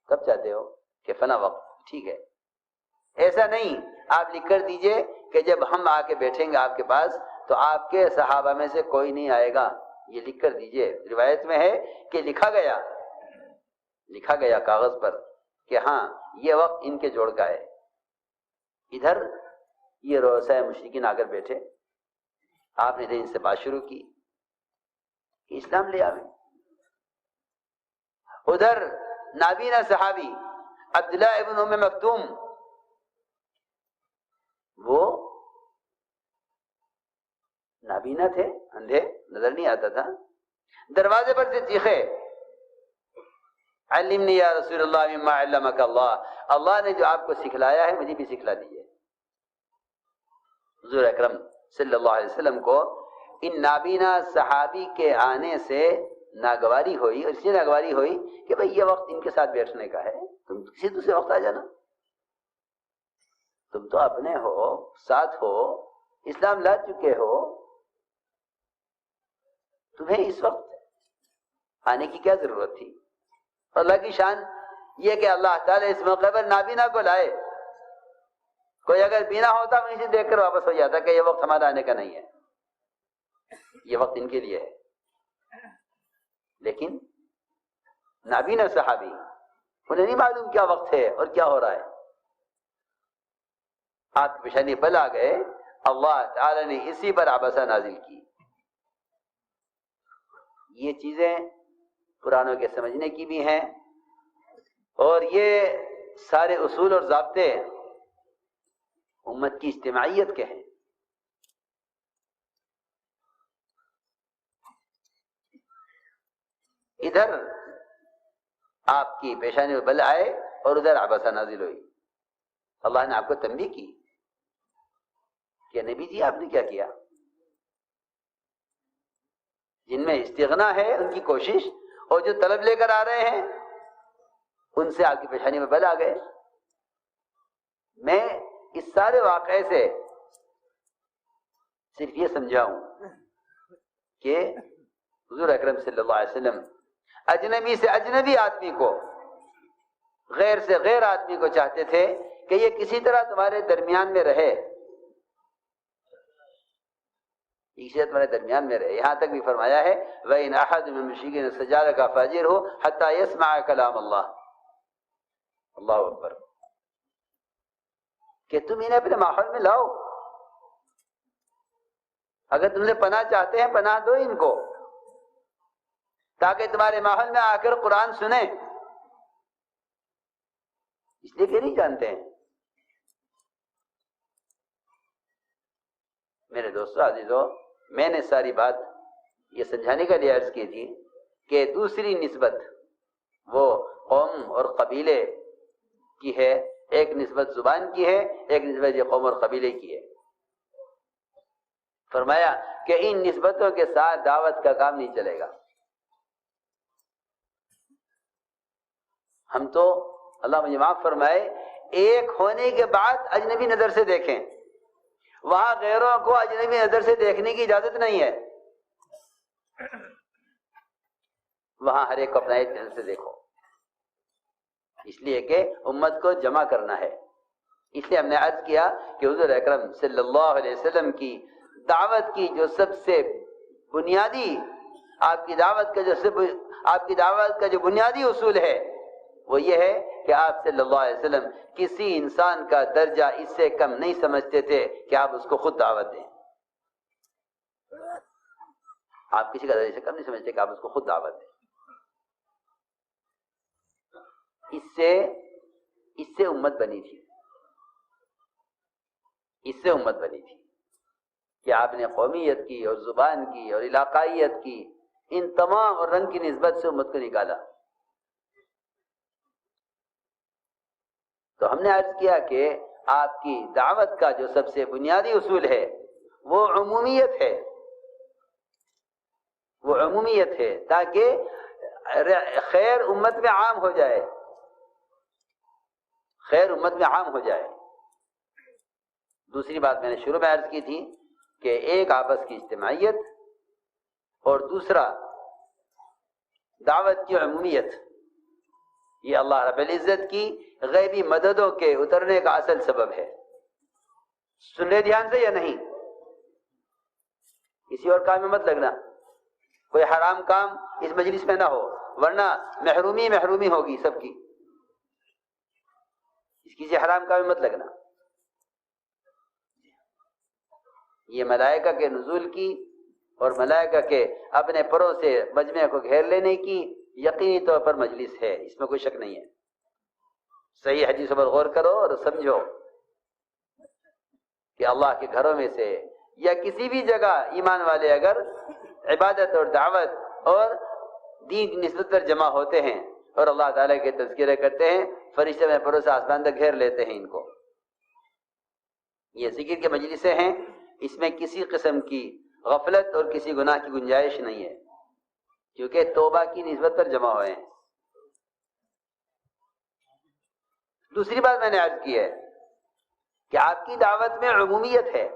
کب چاہتے ہو کہ فنا وقت؟ ٹھیک ہے، ایسا نہیں، آپ لکھ کر دیجئے کہ جب ہم آ کے بیٹھیں گے آپ کے پاس تو آپ کے صحابہ میں سے کوئی نہیں آئے گا، یہ لکھ کر دیجئے۔ روایت میں ہے کہ لکھا گیا کاغذ پر کہ ہاں یہ وقت ان کے جوڑ کا ہے۔ ادھر یہ رؤسائے مشرکین آ کر بیٹھے، آپ نے ان سے بات شروع کی کہ اسلام لے آویں۔ ادھر نابینا صحابی عبداللہ ابن ام مکتوم، وہ نابینا تھے، اندھے، نظر نہیں آتا تھا، دروازے پر سے چیخے علمنی یا رسول اللہ مما علمک اللہ، اللہ نے جو آپ کو سکھلایا ہے مجھے بھی سکھلا دیجیے۔ حضور اکرم صلی اللہ علیہ وسلم کو ان نابینا صحابی کے آنے سے ناگواری ہوئی، اور اس لیے ناگواری ہوئی کہ بھئی یہ وقت ان کے ساتھ بیٹھنے کا ہے، تم کسی دوسرے وقت آ جانا، تم تو اپنے ہو، ساتھ ہو، اسلام لا چکے ہو، تمہیں اس وقت آنے کی کیا ضرورت تھی؟ اللہ کی شان یہ کہ اللہ تعالیٰ اس موقع پر نابینا کو لائے۔ کوئی اگر بینا ہوتا وہ اسے دیکھ کر واپس ہو جاتا کہ یہ وقت ہمارا آنے کا نہیں ہے، یہ وقت ان کے لیے ہے۔ لیکن نابینا صحابی، انہیں نہیں معلوم کیا وقت ہے اور کیا ہو رہا ہے، آپ کی پیشانی بل آ گئے، اللہ تعالی نے اسی پر عبسہ نازل کی۔ یہ چیزیں قرآنوں کے سمجھنے کی بھی ہیں، اور یہ سارے اصول اور ضابطے امت کی اجتماعیت کے ہیں۔ ادھر آپ کی پیشانی میں بل آئے اور ادھر عبسہ نازل ہوئی۔ اللہ نے آپ کو تنبیہ کی کہ نبی جی آپ نے کیا کیا؟ جن میں استغنا ہے ان کی کوشش، اور جو طلب لے کر آ رہے ہیں ان سے آپ کی پیشانی میں بل آ گئے۔ میں اس سارے واقعے سے صرف یہ سمجھاؤں کہ حضور اکرم صلی اللہ علیہ وسلم اجنبی سے اجنبی آدمی کو، غیر سے غیر آدمی کو چاہتے تھے کہ یہ کسی طرح تمہارے درمیان میں رہے، تمہارے درمیان میں رہے۔ یہاں تک بھی فرمایا ہے وَإِنْ أَحَدٌ مِّنَ الْمُشْرِكِينَ اسْتَجَارَكَ فَأَجِرْهُ حَتَّى يَسْمَعَ كَلَامَ اللَّهِ۔ اللہ اکبر، کہ تم انہیں اپنے ماحول میں لاؤ، اگر تم سے پناہ چاہتے ہیں پناہ دو ان کو، تاکہ تمہارے ماحول میں آ کر قرآن سنیں، اس لیے کہ نہیں جانتے ہیں۔ میرے دوستو عزیزو، میں نے ساری بات یہ سمجھانے کے لیے عرض کی تھی کہ دوسری نسبت وہ قوم اور قبیلے کی ہے، ایک نسبت زبان کی ہے، ایک نسبت یہ قوم اور قبیلے کی ہے۔ فرمایا کہ ان نسبتوں کے ساتھ دعوت کا کام نہیں چلے گا۔ ہم تو اللہ مجھے معاف فرمائے ایک ہونے کے بعد اجنبی نظر سے دیکھیں، وہاں غیروں کو اجنبی نظر سے دیکھنے کی اجازت نہیں ہے، وہاں ہر ایک کو اپنا ایک نظر سے دیکھو، اس لیے کہ امت کو جمع کرنا ہے۔ اس لیے ہم نے عرض کیا کہ حضور اکرم صلی اللہ علیہ وسلم کی دعوت کی جو سب سے بنیادی آپ کی دعوت کا جو بنیادی اصول ہے وہ یہ ہے کہ آپ صلی اللہ علیہ وسلم کسی انسان کا درجہ اس سے کم نہیں سمجھتے تھے کہ آپ اس کو خود دعوت دیں۔ آپ کسی کا درجہ سے کم نہیں سمجھتے کہ آپ اس کو خود دعوت دیں۔ اس سے امت بنی تھی، اس سے امت بنی تھی کہ آپ نے قومیت کی اور زبان کی اور علاقائیت کی، ان تمام اور رنگ کی نسبت سے امت کو نکالا۔ تو ہم نے عرض کیا کہ آپ کی دعوت کا جو سب سے بنیادی اصول ہے وہ عمومیت ہے، وہ عمومیت ہے، تاکہ خیر امت میں عام ہو جائے، خیر امت میں عام ہو جائے۔ دوسری بات میں نے شروع میں عرض کی تھی کہ ایک آپس کی اجتماعیت اور دوسرا دعوت کی عمومیت، یہ اللہ رب العزت کی غیبی مددوں کے اترنے کا اصل سبب ہے۔ سن لے دھیان سے یا نہیں؟ کسی اور کام میں مت لگنا، کوئی حرام کام اس مجلس میں نہ ہو، ورنہ محرومی ہوگی سب کی۔ کسی حرام کام میں مت لگنا۔ یہ ملائکہ کے نزول کی اور ملائکہ کے اپنے پروں سے مجمع کو گھیر لینے کی یقینی طور پر مجلس ہے، اس میں کوئی شک نہیں ہے۔ صحیح حدیثوں پر غور کرو اور سمجھو کہ اللہ کے گھروں میں سے یا کسی بھی جگہ ایمان والے اگر عبادت اور دعوت اور دین کی نسبت پر جمع ہوتے ہیں اور اللہ تعالیٰ کے تذکرے کرتے ہیں، فرشتے میں پروں سے آسمان تک گھیر لیتے ہیں ان کو۔ یہ ذکر کے مجلسیں ہیں، اس میں کسی قسم کی غفلت اور کسی گناہ کی گنجائش نہیں ہے، کیونکہ توبہ کی نسبت پر جمع ہوئے ہیں۔ دوسری بات میں نے عرض کی ہے کہ آپ کی دعوت میں عمومیت ہے،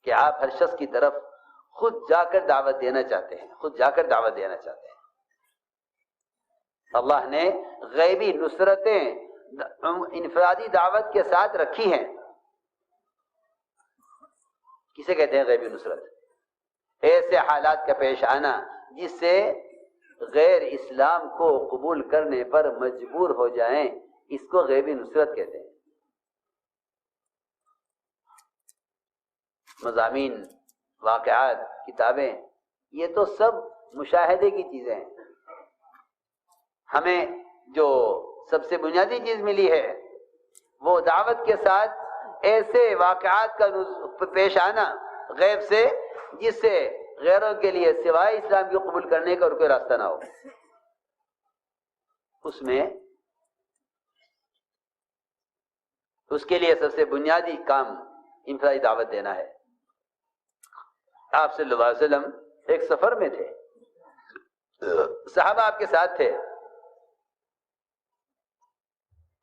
کہ آپ ہر شخص کی طرف خود جا کر دعوت دینا چاہتے ہیں، خود جا کر دعوت دینا چاہتے ہیں۔ اللہ نے غیبی نصرتیں انفرادی دعوت کے ساتھ رکھی ہیں۔ کسے کہتے ہیں غیبی نصرت؟ ایسے حالات کا پیش آنا جس سے غیر اسلام کو قبول کرنے پر مجبور ہو جائیں، اس کو غیبی نصرت کہتے ہیں۔ مضامین، واقعات، کتابیں، یہ تو سب مشاہدے کی چیزیں ہیں. ہمیں جو سب سے بنیادی چیز ملی ہے وہ دعوت کے ساتھ ایسے واقعات کا پیش آنا غیب سے جس سے غیروں کے لیے سوائے اسلام کو قبول کرنے کا اور کوئی راستہ نہ ہو. اس کے لیے سب سے بنیادی کام انفرادی دعوت دینا ہے. آپ صلی اللہ علیہ وسلم ایک سفر میں تھے، صحابہ آپ کے ساتھ تھے.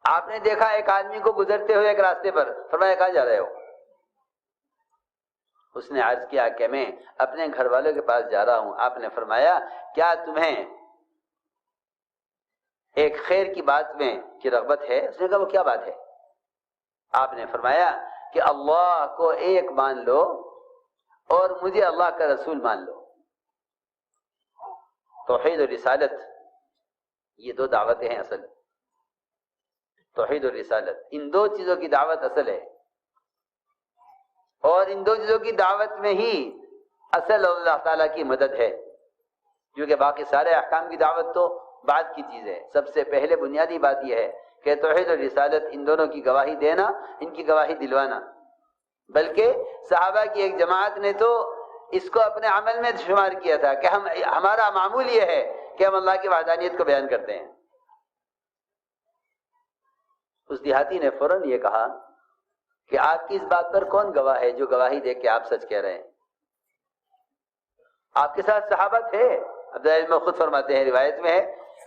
آپ نے دیکھا ایک آدمی کو گزرتے ہوئے ایک راستے پر، فرمایا کہاں جا رہے ہو؟ اس نے عرض کیا کہ میں اپنے گھر والوں کے پاس جا رہا ہوں. آپ نے فرمایا کیا تمہیں ایک خیر کی بات میں کی رغبت ہے؟ اس نے کہا وہ کیا بات ہے؟ آپ نے فرمایا کہ اللہ کو ایک مان لو اور مجھے اللہ کا رسول مان لو. توحید اور رسالت یہ دو دعوتیں ہیں اصل. توحید اور رسالت، ان دو چیزوں کی دعوت اصل ہے، اور ان دو چیزوں کی دعوت میں ہی اصل اللہ تعالیٰ کی مدد ہے. کیونکہ باقی سارے احکام کی دعوت تو بعد کی چیز ہے. سب سے پہلے بنیادی بات یہ ہے کہ توحید اور رسالت، ان دونوں کی گواہی دینا، ان کی گواہی دلوانا. بلکہ صحابہ کی ایک جماعت نے تو اس کو اپنے عمل میں شمار کیا تھا کہ ہمارا معمول یہ ہے کہ ہم اللہ کی وحدانیت کو بیان کرتے ہیں. اس دیہاتی نے فوراً یہ کہا کہ آپ کی اس بات پر کون گواہ ہے جو گواہی دے کہ آپ سچ کہہ رہے ہیں؟ آپ کے ساتھ صحابہ تھے. عبداللہ بن خود فرماتے ہیں، روایت میں ہے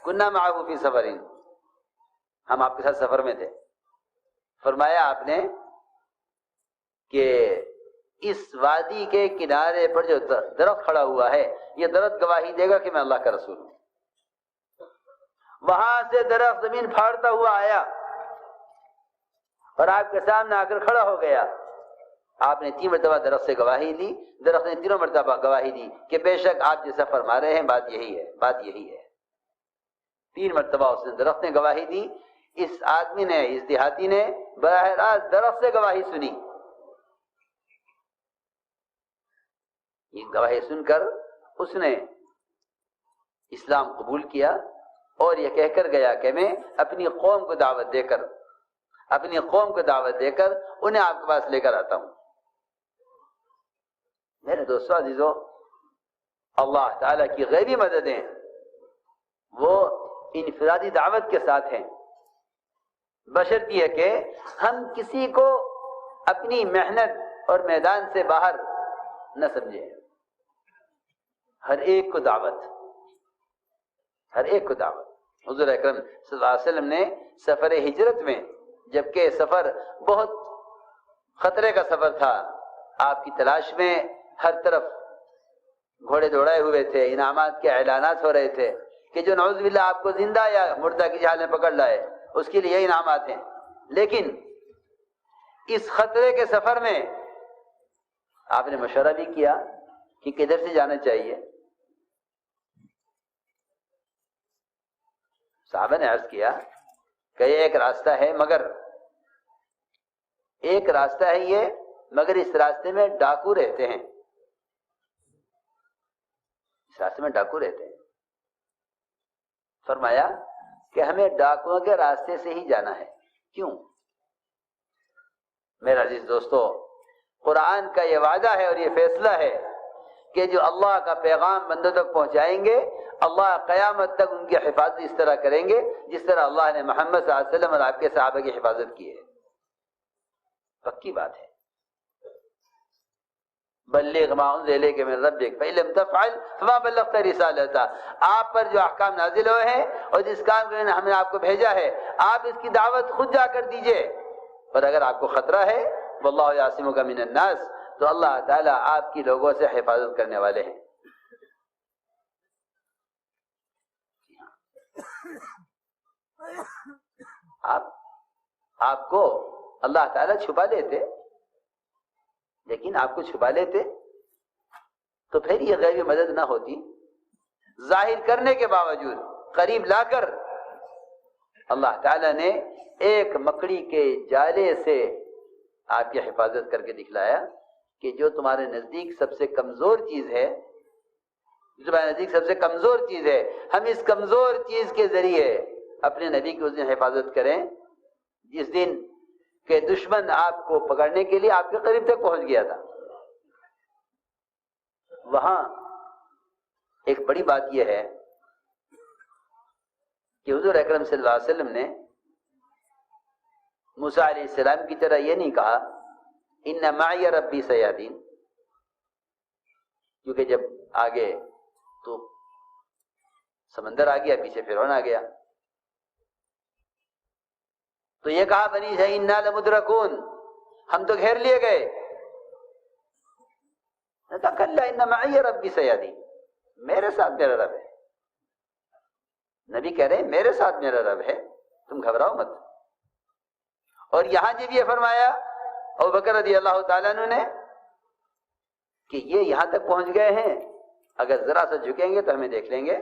کننا معه فی سفرین، ہم آپ کے ساتھ سفر میں تھے. فرمایا آپ نے کہ اس وادی کے کنارے پر جو درخت کھڑا ہوا ہے یہ درخت گواہی دے گا کہ میں اللہ کا رسول ہوں. وہاں سے درخت زمین پھاڑتا ہوا آیا اور آپ کے سامنے آ کر کھڑا ہو گیا. آپ نے 3 مرتبہ درخت سے گواہی لی. درخت نے 3 مرتبہ گواہی دی کہ بے شک آپ جیسا فرما رہے ہیں بات یہی ہے، بات یہی ہے. 3 مرتبہ اس نے درخت نے گواہی دی. اس آدمی نے، اس دیہاتی نے براہ راست درخت سے گواہی سنی. یہ گواہی سن کر اس نے اسلام قبول کیا اور یہ کہہ کر گیا کہ میں اپنی قوم کو دعوت دے کر انہیں آپ کے پاس لے کر آتا ہوں. میرے دوستو عزیزو، اللہ تعالیٰ کی غیبی مددیں وہ انفرادی دعوت کے ساتھ ہیں، بشرط یہ کہ ہم کسی کو اپنی محنت اور میدان سے باہر نہ سمجھیں. ہر ایک کو دعوت، ہر ایک کو دعوت. حضور اکرم صلی اللہ علیہ وسلم نے سفر ہجرت میں، جبکہ سفر بہت خطرے کا سفر تھا، آپ کی تلاش میں ہر طرف گھوڑے دوڑائے ہوئے تھے، انعامات کے اعلانات ہو رہے تھے کہ جو نعوذ باللہ آپ کو زندہ یا مردہ کی حال میں پکڑ لائے اس کے لیے انعامات ہیں. لیکن اس خطرے کے سفر میں آپ نے مشورہ بھی کیا کہ کدھر سے جانا چاہیے. صحابہ نے عرض کیا کہ یہ ایک راستہ ہے، مگر اس راستے میں ڈاکو رہتے ہیں. اس راستے میں ڈاکو رہتے ہیں. فرمایا کہ ہمیں ڈاکوؤں کے راستے سے ہی جانا ہے. کیوں؟ میرا عزیز دوستو، قرآن کا یہ وعدہ ہے اور یہ فیصلہ ہے کہ جو اللہ کا پیغام بندوں تک پہنچائیں گے، اللہ قیامت تک ان کی حفاظت اس طرح کریں گے جس طرح اللہ نے محمد صلی اللہ علیہ وسلم اور آپ کے صحابہ کی حفاظت کی ہے. پکی بات ہے. بلغ ما انزل الیک من ربک فإن لم تفعل فما بلغت رسالتہ. آپ پر جو احکام نازل ہوئے ہیں اور جس کام کے لیے ہم نے آپ کو بھیجا ہے، آپ اس کی دعوت خود جا کر دیجئے. اور اگر آپ کو خطرہ ہے واللہ یعصمک من الناس، تو اللہ تعالیٰ آپ کی لوگوں سے حفاظت کرنے والے ہیں. آپ کو اللہ تعالیٰ چھپا لیتے، لیکن آپ کو چھپا لیتے تو پھر یہ غیبی مدد نہ ہوتی. ظاہر کرنے کے باوجود قریب لا کر اللہ تعالیٰ نے ایک مکڑی کے جالے سے آپ کی حفاظت کر کے دکھلایا کہ جو تمہارے نزدیک سب سے کمزور چیز ہے، جو تمہارے نزدیک سب سے کمزور چیز ہے، ہم اس کمزور چیز کے ذریعے اپنے نبی کی اس دن حفاظت کریں جس دن کہ دشمن آپ کو پکڑنے کے لیے آپ کے قریب تک پہنچ گیا تھا۔ وہاں ایک بڑی بات یہ ہے کہ حضور اکرم صلی اللہ علیہ وسلم نے موسیٰ علیہ السلام کی طرح یہ نہیں کہا ان معی ربی سیہدین، کیونکہ جب آگے تو سمندر آ گیا، پیچھے فرعون آ گیا، تو یہ کہا بنی اسرائیل انا لمدرکون، ہم تو گھیر لیے گئے۔ کلا ان معی ربی سیہدین، میرے ساتھ میرا رب ہے۔ نبی کہہ رہے ہیں میرے ساتھ میرا رب ہے، تم گھبراؤ مت۔ اور یہاں جب یہ فرمایا ابوبکر رضی اللہ تعالیٰ عنہ نے کہ یہ یہاں تک پہنچ گئے ہیں، اگر ذرا سا جھکیں گے تو ہمیں دیکھ لیں گے،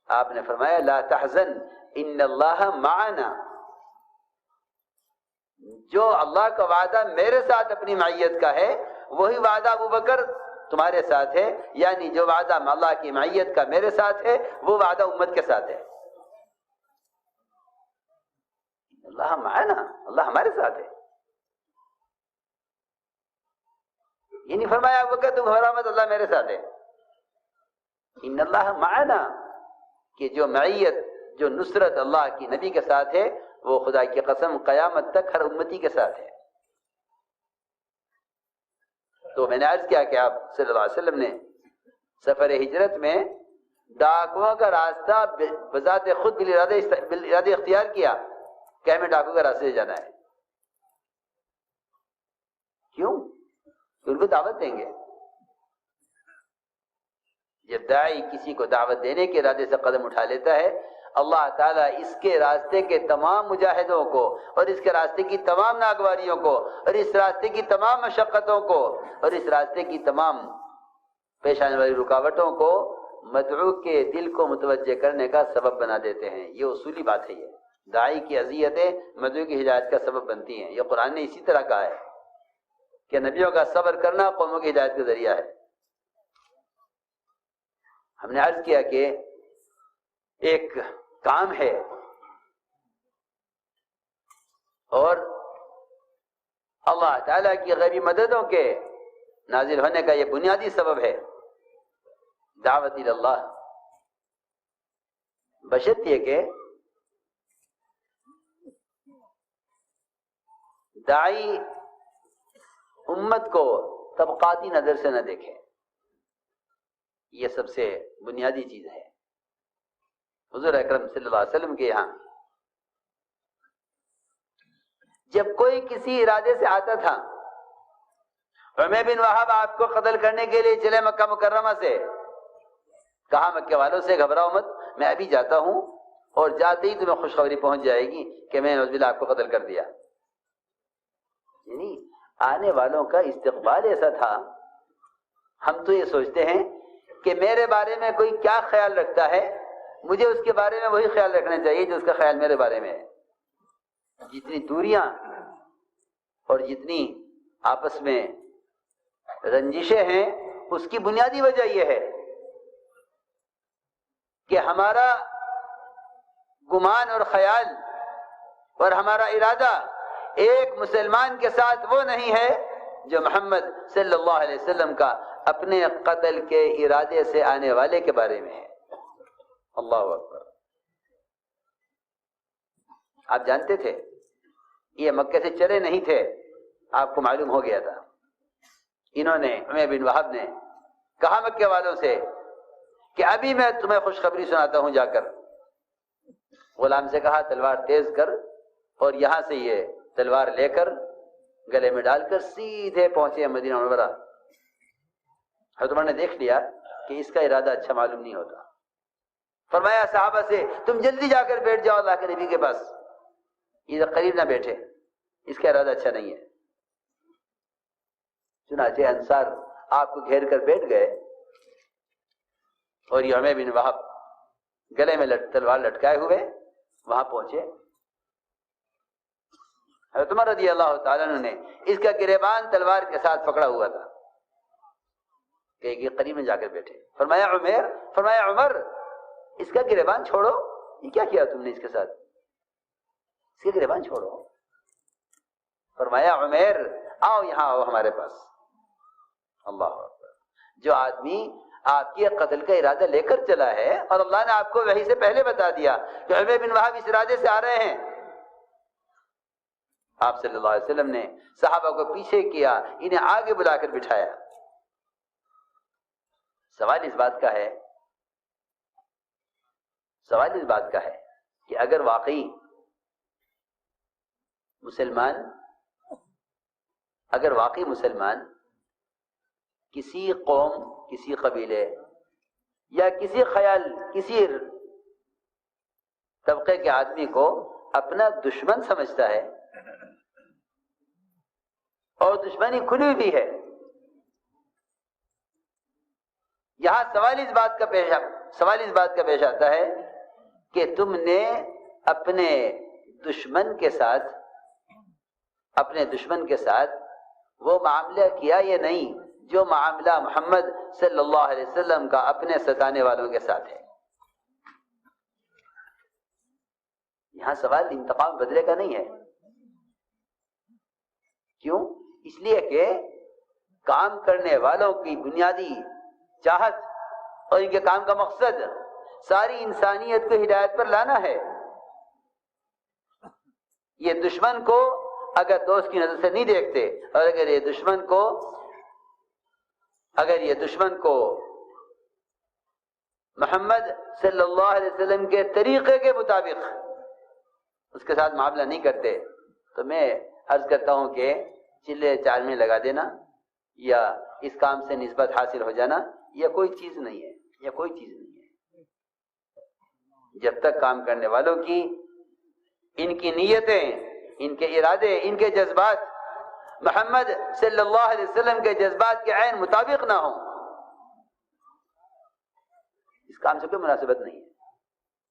آپ نے فرمایا لا تحزن ان اللہ معنا، جو اللہ کا وعدہ میرے ساتھ اپنی معیت کا ہے وہی وعدہ ابوبکر تمہارے ساتھ ہے، یعنی جو وعدہ اللہ کی معیت کا میرے ساتھ ہے وہ وعدہ امت کے ساتھ ہے۔ اللہ معنا، اللہ ہمارے ساتھ ہے، یہ نہیں فرمایا ابوبکر تم گھبراؤ مت اللہ میرے ساتھ ہے۔ ان اللہ معنا، کہ جو معیت، جو نصرت اللہ کی نبی کے ساتھ ہے وہ خدا کی قسم قیامت تک ہر امتی کے ساتھ ہے۔ تو میں نے عرض کیا کہ آپ صلی اللہ علیہ وسلم نے سفر ہجرت میں ڈاکوؤں کا راستہ بذات خود بالارادہ اختیار کیا کہ ہمیں ڈاکو کا راستے سے جانا ہے۔ کیوں؟ کہ ان کو دعوت دیں گے۔ جب داعی کسی کو دعوت دینے کے ارادے سے قدم اٹھا لیتا ہے، اللہ تعالیٰ اس کے راستے کے تمام مجاہدوں کو اور اس کے راستے کی تمام ناگواریوں کو اور اس راستے کی تمام مشقتوں کو اور اس راستے کی تمام پیش آنے والی رکاوٹوں کو مدعو کے دل کو متوجہ کرنے کا سبب بنا دیتے ہیں۔ یہ اصولی بات ہے، یہ داعی کی اذیتیں مدعو کی ہدایت کا سبب بنتی ہیں۔ یہ قرآن نے اسی طرح کہا ہے کہ نبیوں کا صبر کرنا قوموں کی ہدایت کا ذریعہ ہے۔ ہم نے عرض کیا کہ ایک کام ہے اور اللہ تعالیٰ کی غیبی مددوں کے نازل ہونے کا یہ بنیادی سبب ہے دعوت الی اللہ، بشرط یہ کہ داعی امت کو طبقاتی نظر سے نہ دیکھے، یہ سب سے بنیادی چیز ہے۔ حضور اکرم صلی اللہ علیہ وسلم کے یہاں جب کوئی کسی ارادے سے آتا تھا، عمیر بن وہب آپ کو قتل کرنے کے لیے چلے مکہ مکرمہ سے، کہا مکہ والوں سے گھبراؤ مت، میں ابھی جاتا ہوں اور جاتے ہی تمہیں خوشخبری پہنچ جائے گی کہ میں نعوذ باللہ آپ کو قتل کر دیا۔ یعنی آنے والوں کا استقبال ایسا تھا، ہم تو یہ سوچتے ہیں کہ میرے بارے میں کوئی کیا خیال رکھتا ہے، مجھے اس کے بارے میں وہی خیال رکھنا چاہیے جو اس کا خیال میرے بارے میں ہے۔ جتنی دوریاں اور جتنی آپس میں رنجشیں ہیں اس کی بنیادی وجہ یہ ہے کہ ہمارا گمان اور خیال اور ہمارا ارادہ ایک مسلمان کے ساتھ وہ نہیں ہے جو محمد صلی اللہ علیہ وسلم کا اپنے قتل کے ارادے سے آنے والے کے بارے میں ہے۔ اللہ اکبر۔ آپ جانتے تھے یہ مکہ سے چلے نہیں تھے، آپ کو معلوم ہو گیا تھا۔ انہوں نے عمیر بن وہب نے کہا مکہ والوں سے کہ ابھی میں تمہیں خوشخبری سناتا ہوں، جا کر غلام سے کہا تلوار تیز کر، اور یہاں سے یہ تلوار لے کر گلے میں ڈال کر سیدھے پہنچے مدینہ منورہ۔ حضرت عمر نے دیکھ لیا کہ اس کا ارادہ اچھا معلوم نہیں ہوتا، فرمایا صحابہ سے تم جلدی جا کر بیٹھ جاؤ اللہ کے نبی کے پاس، ادھر قریب نہ بیٹھے، اس کا ارادہ اچھا نہیں ہے۔ چنانچہ انصار آپ کو گھیر کر بیٹھ گئے اور یہ عمیر بن وہب گلے میں تلوار لٹکائے ہوئے وہاں پہنچے۔ حضرت عمر رضی اللہ تعالیٰ عنہ نے اس کا گریبان تلوار کے ساتھ پکڑا ہوا تھا، کہ ایک قریب میں جا کر بیٹھے. فرمایا عمیر، فرمایا عمر، اس کا گریبان چھوڑو. یہ کیا کیا تم نے اس کے ساتھ؟ اس کے گریبان چھوڑو. فرمایا عمیر آؤ یہاں آؤ ہمارے پاس. اللہ اکبر. جو آدمی آپ کے قتل کا ارادہ لے کر چلا ہے اور اللہ نے آپ کو وحی سے پہلے بتا دیا کہ عمیر بن وہب اس ارادے سے آ رہے ہیں، آپ صلی اللہ علیہ وسلم نے صحابہ کو پیچھے کیا، انہیں آگے بلا کر بٹھایا. سوال اس بات کا ہے کہ اگر واقعی مسلمان کسی قوم، کسی قبیلے یا کسی خیال، کسی طبقے کے آدمی کو اپنا دشمن سمجھتا ہے اور دشمنی کھلی ہوئی ہے، یہاں سوال اس بات کا پیش آتا ہے کہ تم نے اپنے دشمن کے ساتھ وہ معاملہ کیا یا نہیں جو معاملہ محمد صلی اللہ علیہ وسلم کا اپنے ستانے والوں کے ساتھ ہے. یہاں سوال انتقام بدلے کا نہیں ہے. کیوں؟ اس لیے کہ کام کرنے والوں کی بنیادی چاہت اور ان کے کام کا مقصد ساری انسانیت کو ہدایت پر لانا ہے. یہ دشمن کو اگر دوست کی نظر سے نہیں دیکھتے اور اگر یہ دشمن کو محمد صلی اللہ علیہ وسلم کے طریقے کے مطابق اس کے ساتھ معاملہ نہیں کرتے تو میں عرض کرتا ہوں کہ چلے چار میں لگا دینا یا اس کام سے نسبت حاصل ہو جانا یہ کوئی چیز نہیں ہے. جب تک کام کرنے والوں کی، ان کی نیتیں، ان کے ارادے، ان کے جذبات محمد صلی اللہ علیہ وسلم کے جذبات کے عین مطابق نہ ہوں، اس کام سے کوئی مناسبت نہیں ہے.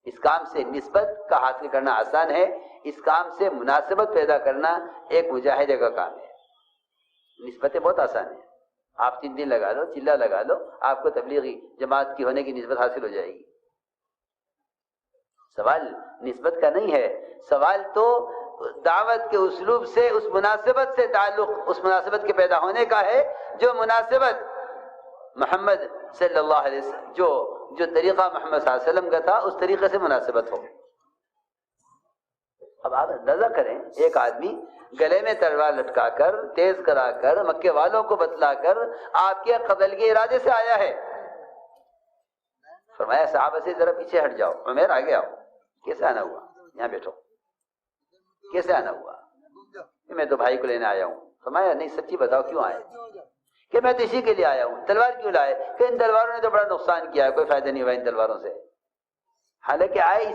اس کام سے نسبت کا حاصل کرنا آسان ہے، اس کام سے مناسبت پیدا کرنا ایک مجاہدے کا کام ہے. نسبتیں بہت آسان ہیں. آپ 3 دن لگا لو، چلہ لگا لو، آپ کو تبلیغی جماعت کی ہونے کی نسبت حاصل ہو جائے گی. سوال نسبت کا نہیں ہے، سوال تو دعوت کے اسلوب سے اس مناسبت سے تعلق، اس مناسبت کے پیدا ہونے کا ہے جو مناسبت محمد صلی اللہ علیہ وسلم، جو طریقہ محمد صلی اللہ علیہ وسلم کا تھا اس طریقے سے مناسبت ہو. اب آپ اندازہ کریں، ایک آدمی گلے میں تلوار لٹکا کر، تیز کرا کر، مکے والوں کو بتلا کر آپ کے قتل کے ارادے سے آیا ہے. فرمایا صحابہ سے ذرا پیچھے ہٹ جاؤ، عمیر آگے آؤ. کیسے آنا ہوا؟ یہاں بیٹھو. کیسے آنا ہوا؟ کہ میں تو بھائی کو لینے آیا ہوں. فرمایا نہیں، سچی بتاؤ کیوں آئے؟ کہ میں تو اسی کے لیے آیا ہوں. تلوار کیوں لائے؟ کہ ان تلواروں نے تو بڑا نقصان کیا ہے، کوئی فائدہ نہیں ہوا ان تلواروں سے. حالانکہ آئے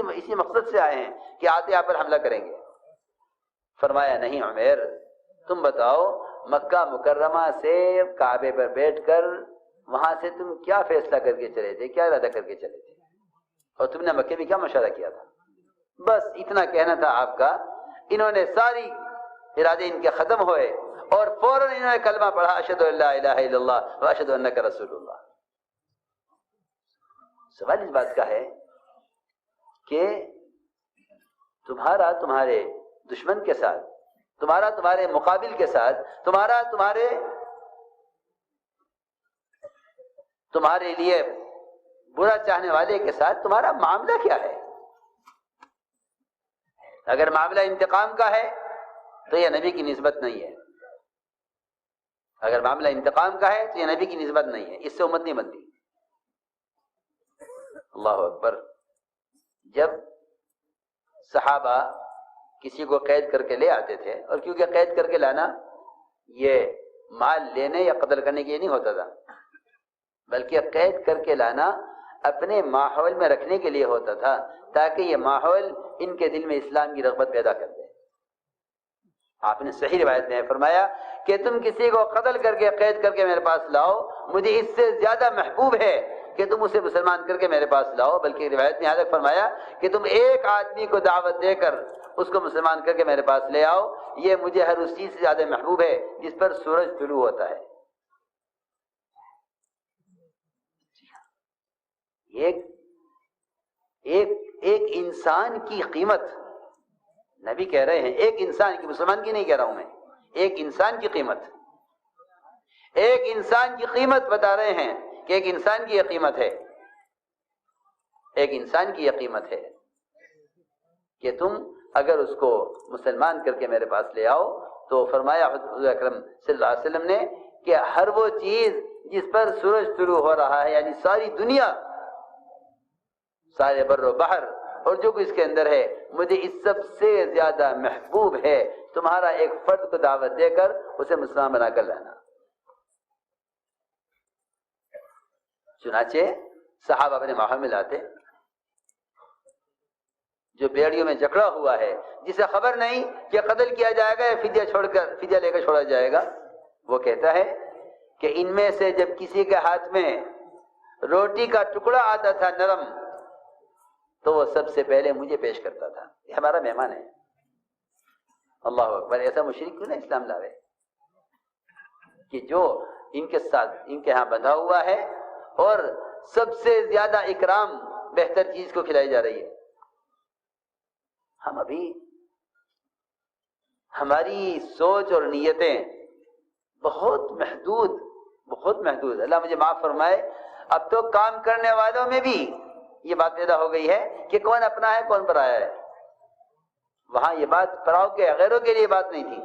اسی مقصد سے آئے ہیں کہ آتے آپ پر حملہ کریں گے. فرمایا نہیں عمیر، تم بتاؤ مکہ مکرمہ سے کعبے پر بیٹھ کر وہاں سے تم کیا فیصلہ کر کے چلے تھے، کیا ارادہ کر کے چلے تھے، اور تم نے مکے میں کیا مشورہ کیا تھا؟ بس اتنا کہنا تھا آپ کا. انہوں نے ساری ارادے ان کے ختم ہوئے اور فوراً انہوں نے کلمہ پڑھا، اشہدو ان لا الہ الا اللہ و اشہدو انک رسول اللہ. سوال اس بات کا ہے کہ تمہارا تمہارے دشمن کے ساتھ، تمہارا تمہارے مقابل کے ساتھ، تمہارے لیے برا چاہنے والے کے ساتھ تمہارا معاملہ کیا ہے؟ اگر معاملہ انتقام کا ہے تو یہ نبی کی نسبت نہیں ہے. اگر معاملہ انتقام کا ہے تو یہ نبی کی نسبت نہیں ہے، اس سے امت نہیں بنتی. اللہ اکبر. جب صحابہ کسی کو قید کر کے لے آتے تھے، اور کیونکہ قید کر کے لانا یہ مال لینے یا قتل کرنے کے لیے نہیں ہوتا تھا، بلکہ قید کر کے لانا اپنے ماحول میں رکھنے کے لیے ہوتا تھا تاکہ یہ ماحول ان کے دل میں اسلام کی رغبت پیدا کر دے. آپ نے صحیح روایت میں فرمایا کہ تم کسی کو قتل کر کے قید کر کے میرے پاس لاؤ، مجھے اس سے زیادہ محبوب ہے کہ تم اسے مسلمان کر کے میرے پاس لاؤ. بلکہ روایت میں یہاں تک فرمایا کہ تم ایک آدمی کو دعوت دے کر اس کو مسلمان کر کے میرے پاس لے آؤ، یہ مجھے ہر اس چیز سے زیادہ محبوب ہے جس پر سورج طلوع ہوتا ہے. ایک ایک ایک انسان کی قیمت نبی کہہ رہے ہیں، ایک انسان کی، مسلمان کی نہیں کہہ رہا ہوں میں، ایک انسان کی قیمت، ایک انسان کی قیمت بتا رہے ہیں کہ ایک انسان کی یہ قیمت ہے، ایک انسان کی یہ قیمت ہے کہ تم اگر اس کو مسلمان کر کے میرے پاس لے آؤ، تو فرمایا حضور اکرم صلی اللہ علیہ وسلم نے کہ ہر وہ چیز جس پر سورج طلوع ہو رہا ہے، یعنی ساری دنیا، سارے بر و بحر اور جو کچھ اس کے اندر ہے، مجھے اس سب سے زیادہ محبوب ہے تمہارا ایک فرد کو دعوت دے کر اسے مسلمان بنا کر لانا۔ چنانچہ صحابہ اپنے ماحول میں لاتے، جو بیڑیوں میں جکڑا ہوا ہے، جسے خبر نہیں کہ قتل کیا جائے گا یا فدیہ لے کر چھوڑا جائے گا، وہ کہتا ہے کہ ان میں سے جب کسی کے ہاتھ میں روٹی کا ٹکڑا آتا تھا نرم، تو وہ سب سے پہلے مجھے پیش کرتا تھا، یہ ہمارا مہمان ہے۔ اللہ اکبر! ایسا مشرک کیوں نہ اسلام لا رہے کہ جو ان کے ساتھ ان کے ہاں بندھا ہوا ہے اور سب سے زیادہ اکرام بہتر چیز کو کھلائی جا رہی ہے۔ ہم ابھی ہماری سوچ اور نیتیں بہت محدود، اللہ مجھے معاف فرمائے، اب تو کام کرنے والوں میں بھی یہ بات پیدا ہو گئی ہے کہ کون اپنا ہے کون پرایا ہے۔ وہاں یہ بات پراؤ کے غیروں کے لیے بات نہیں تھی،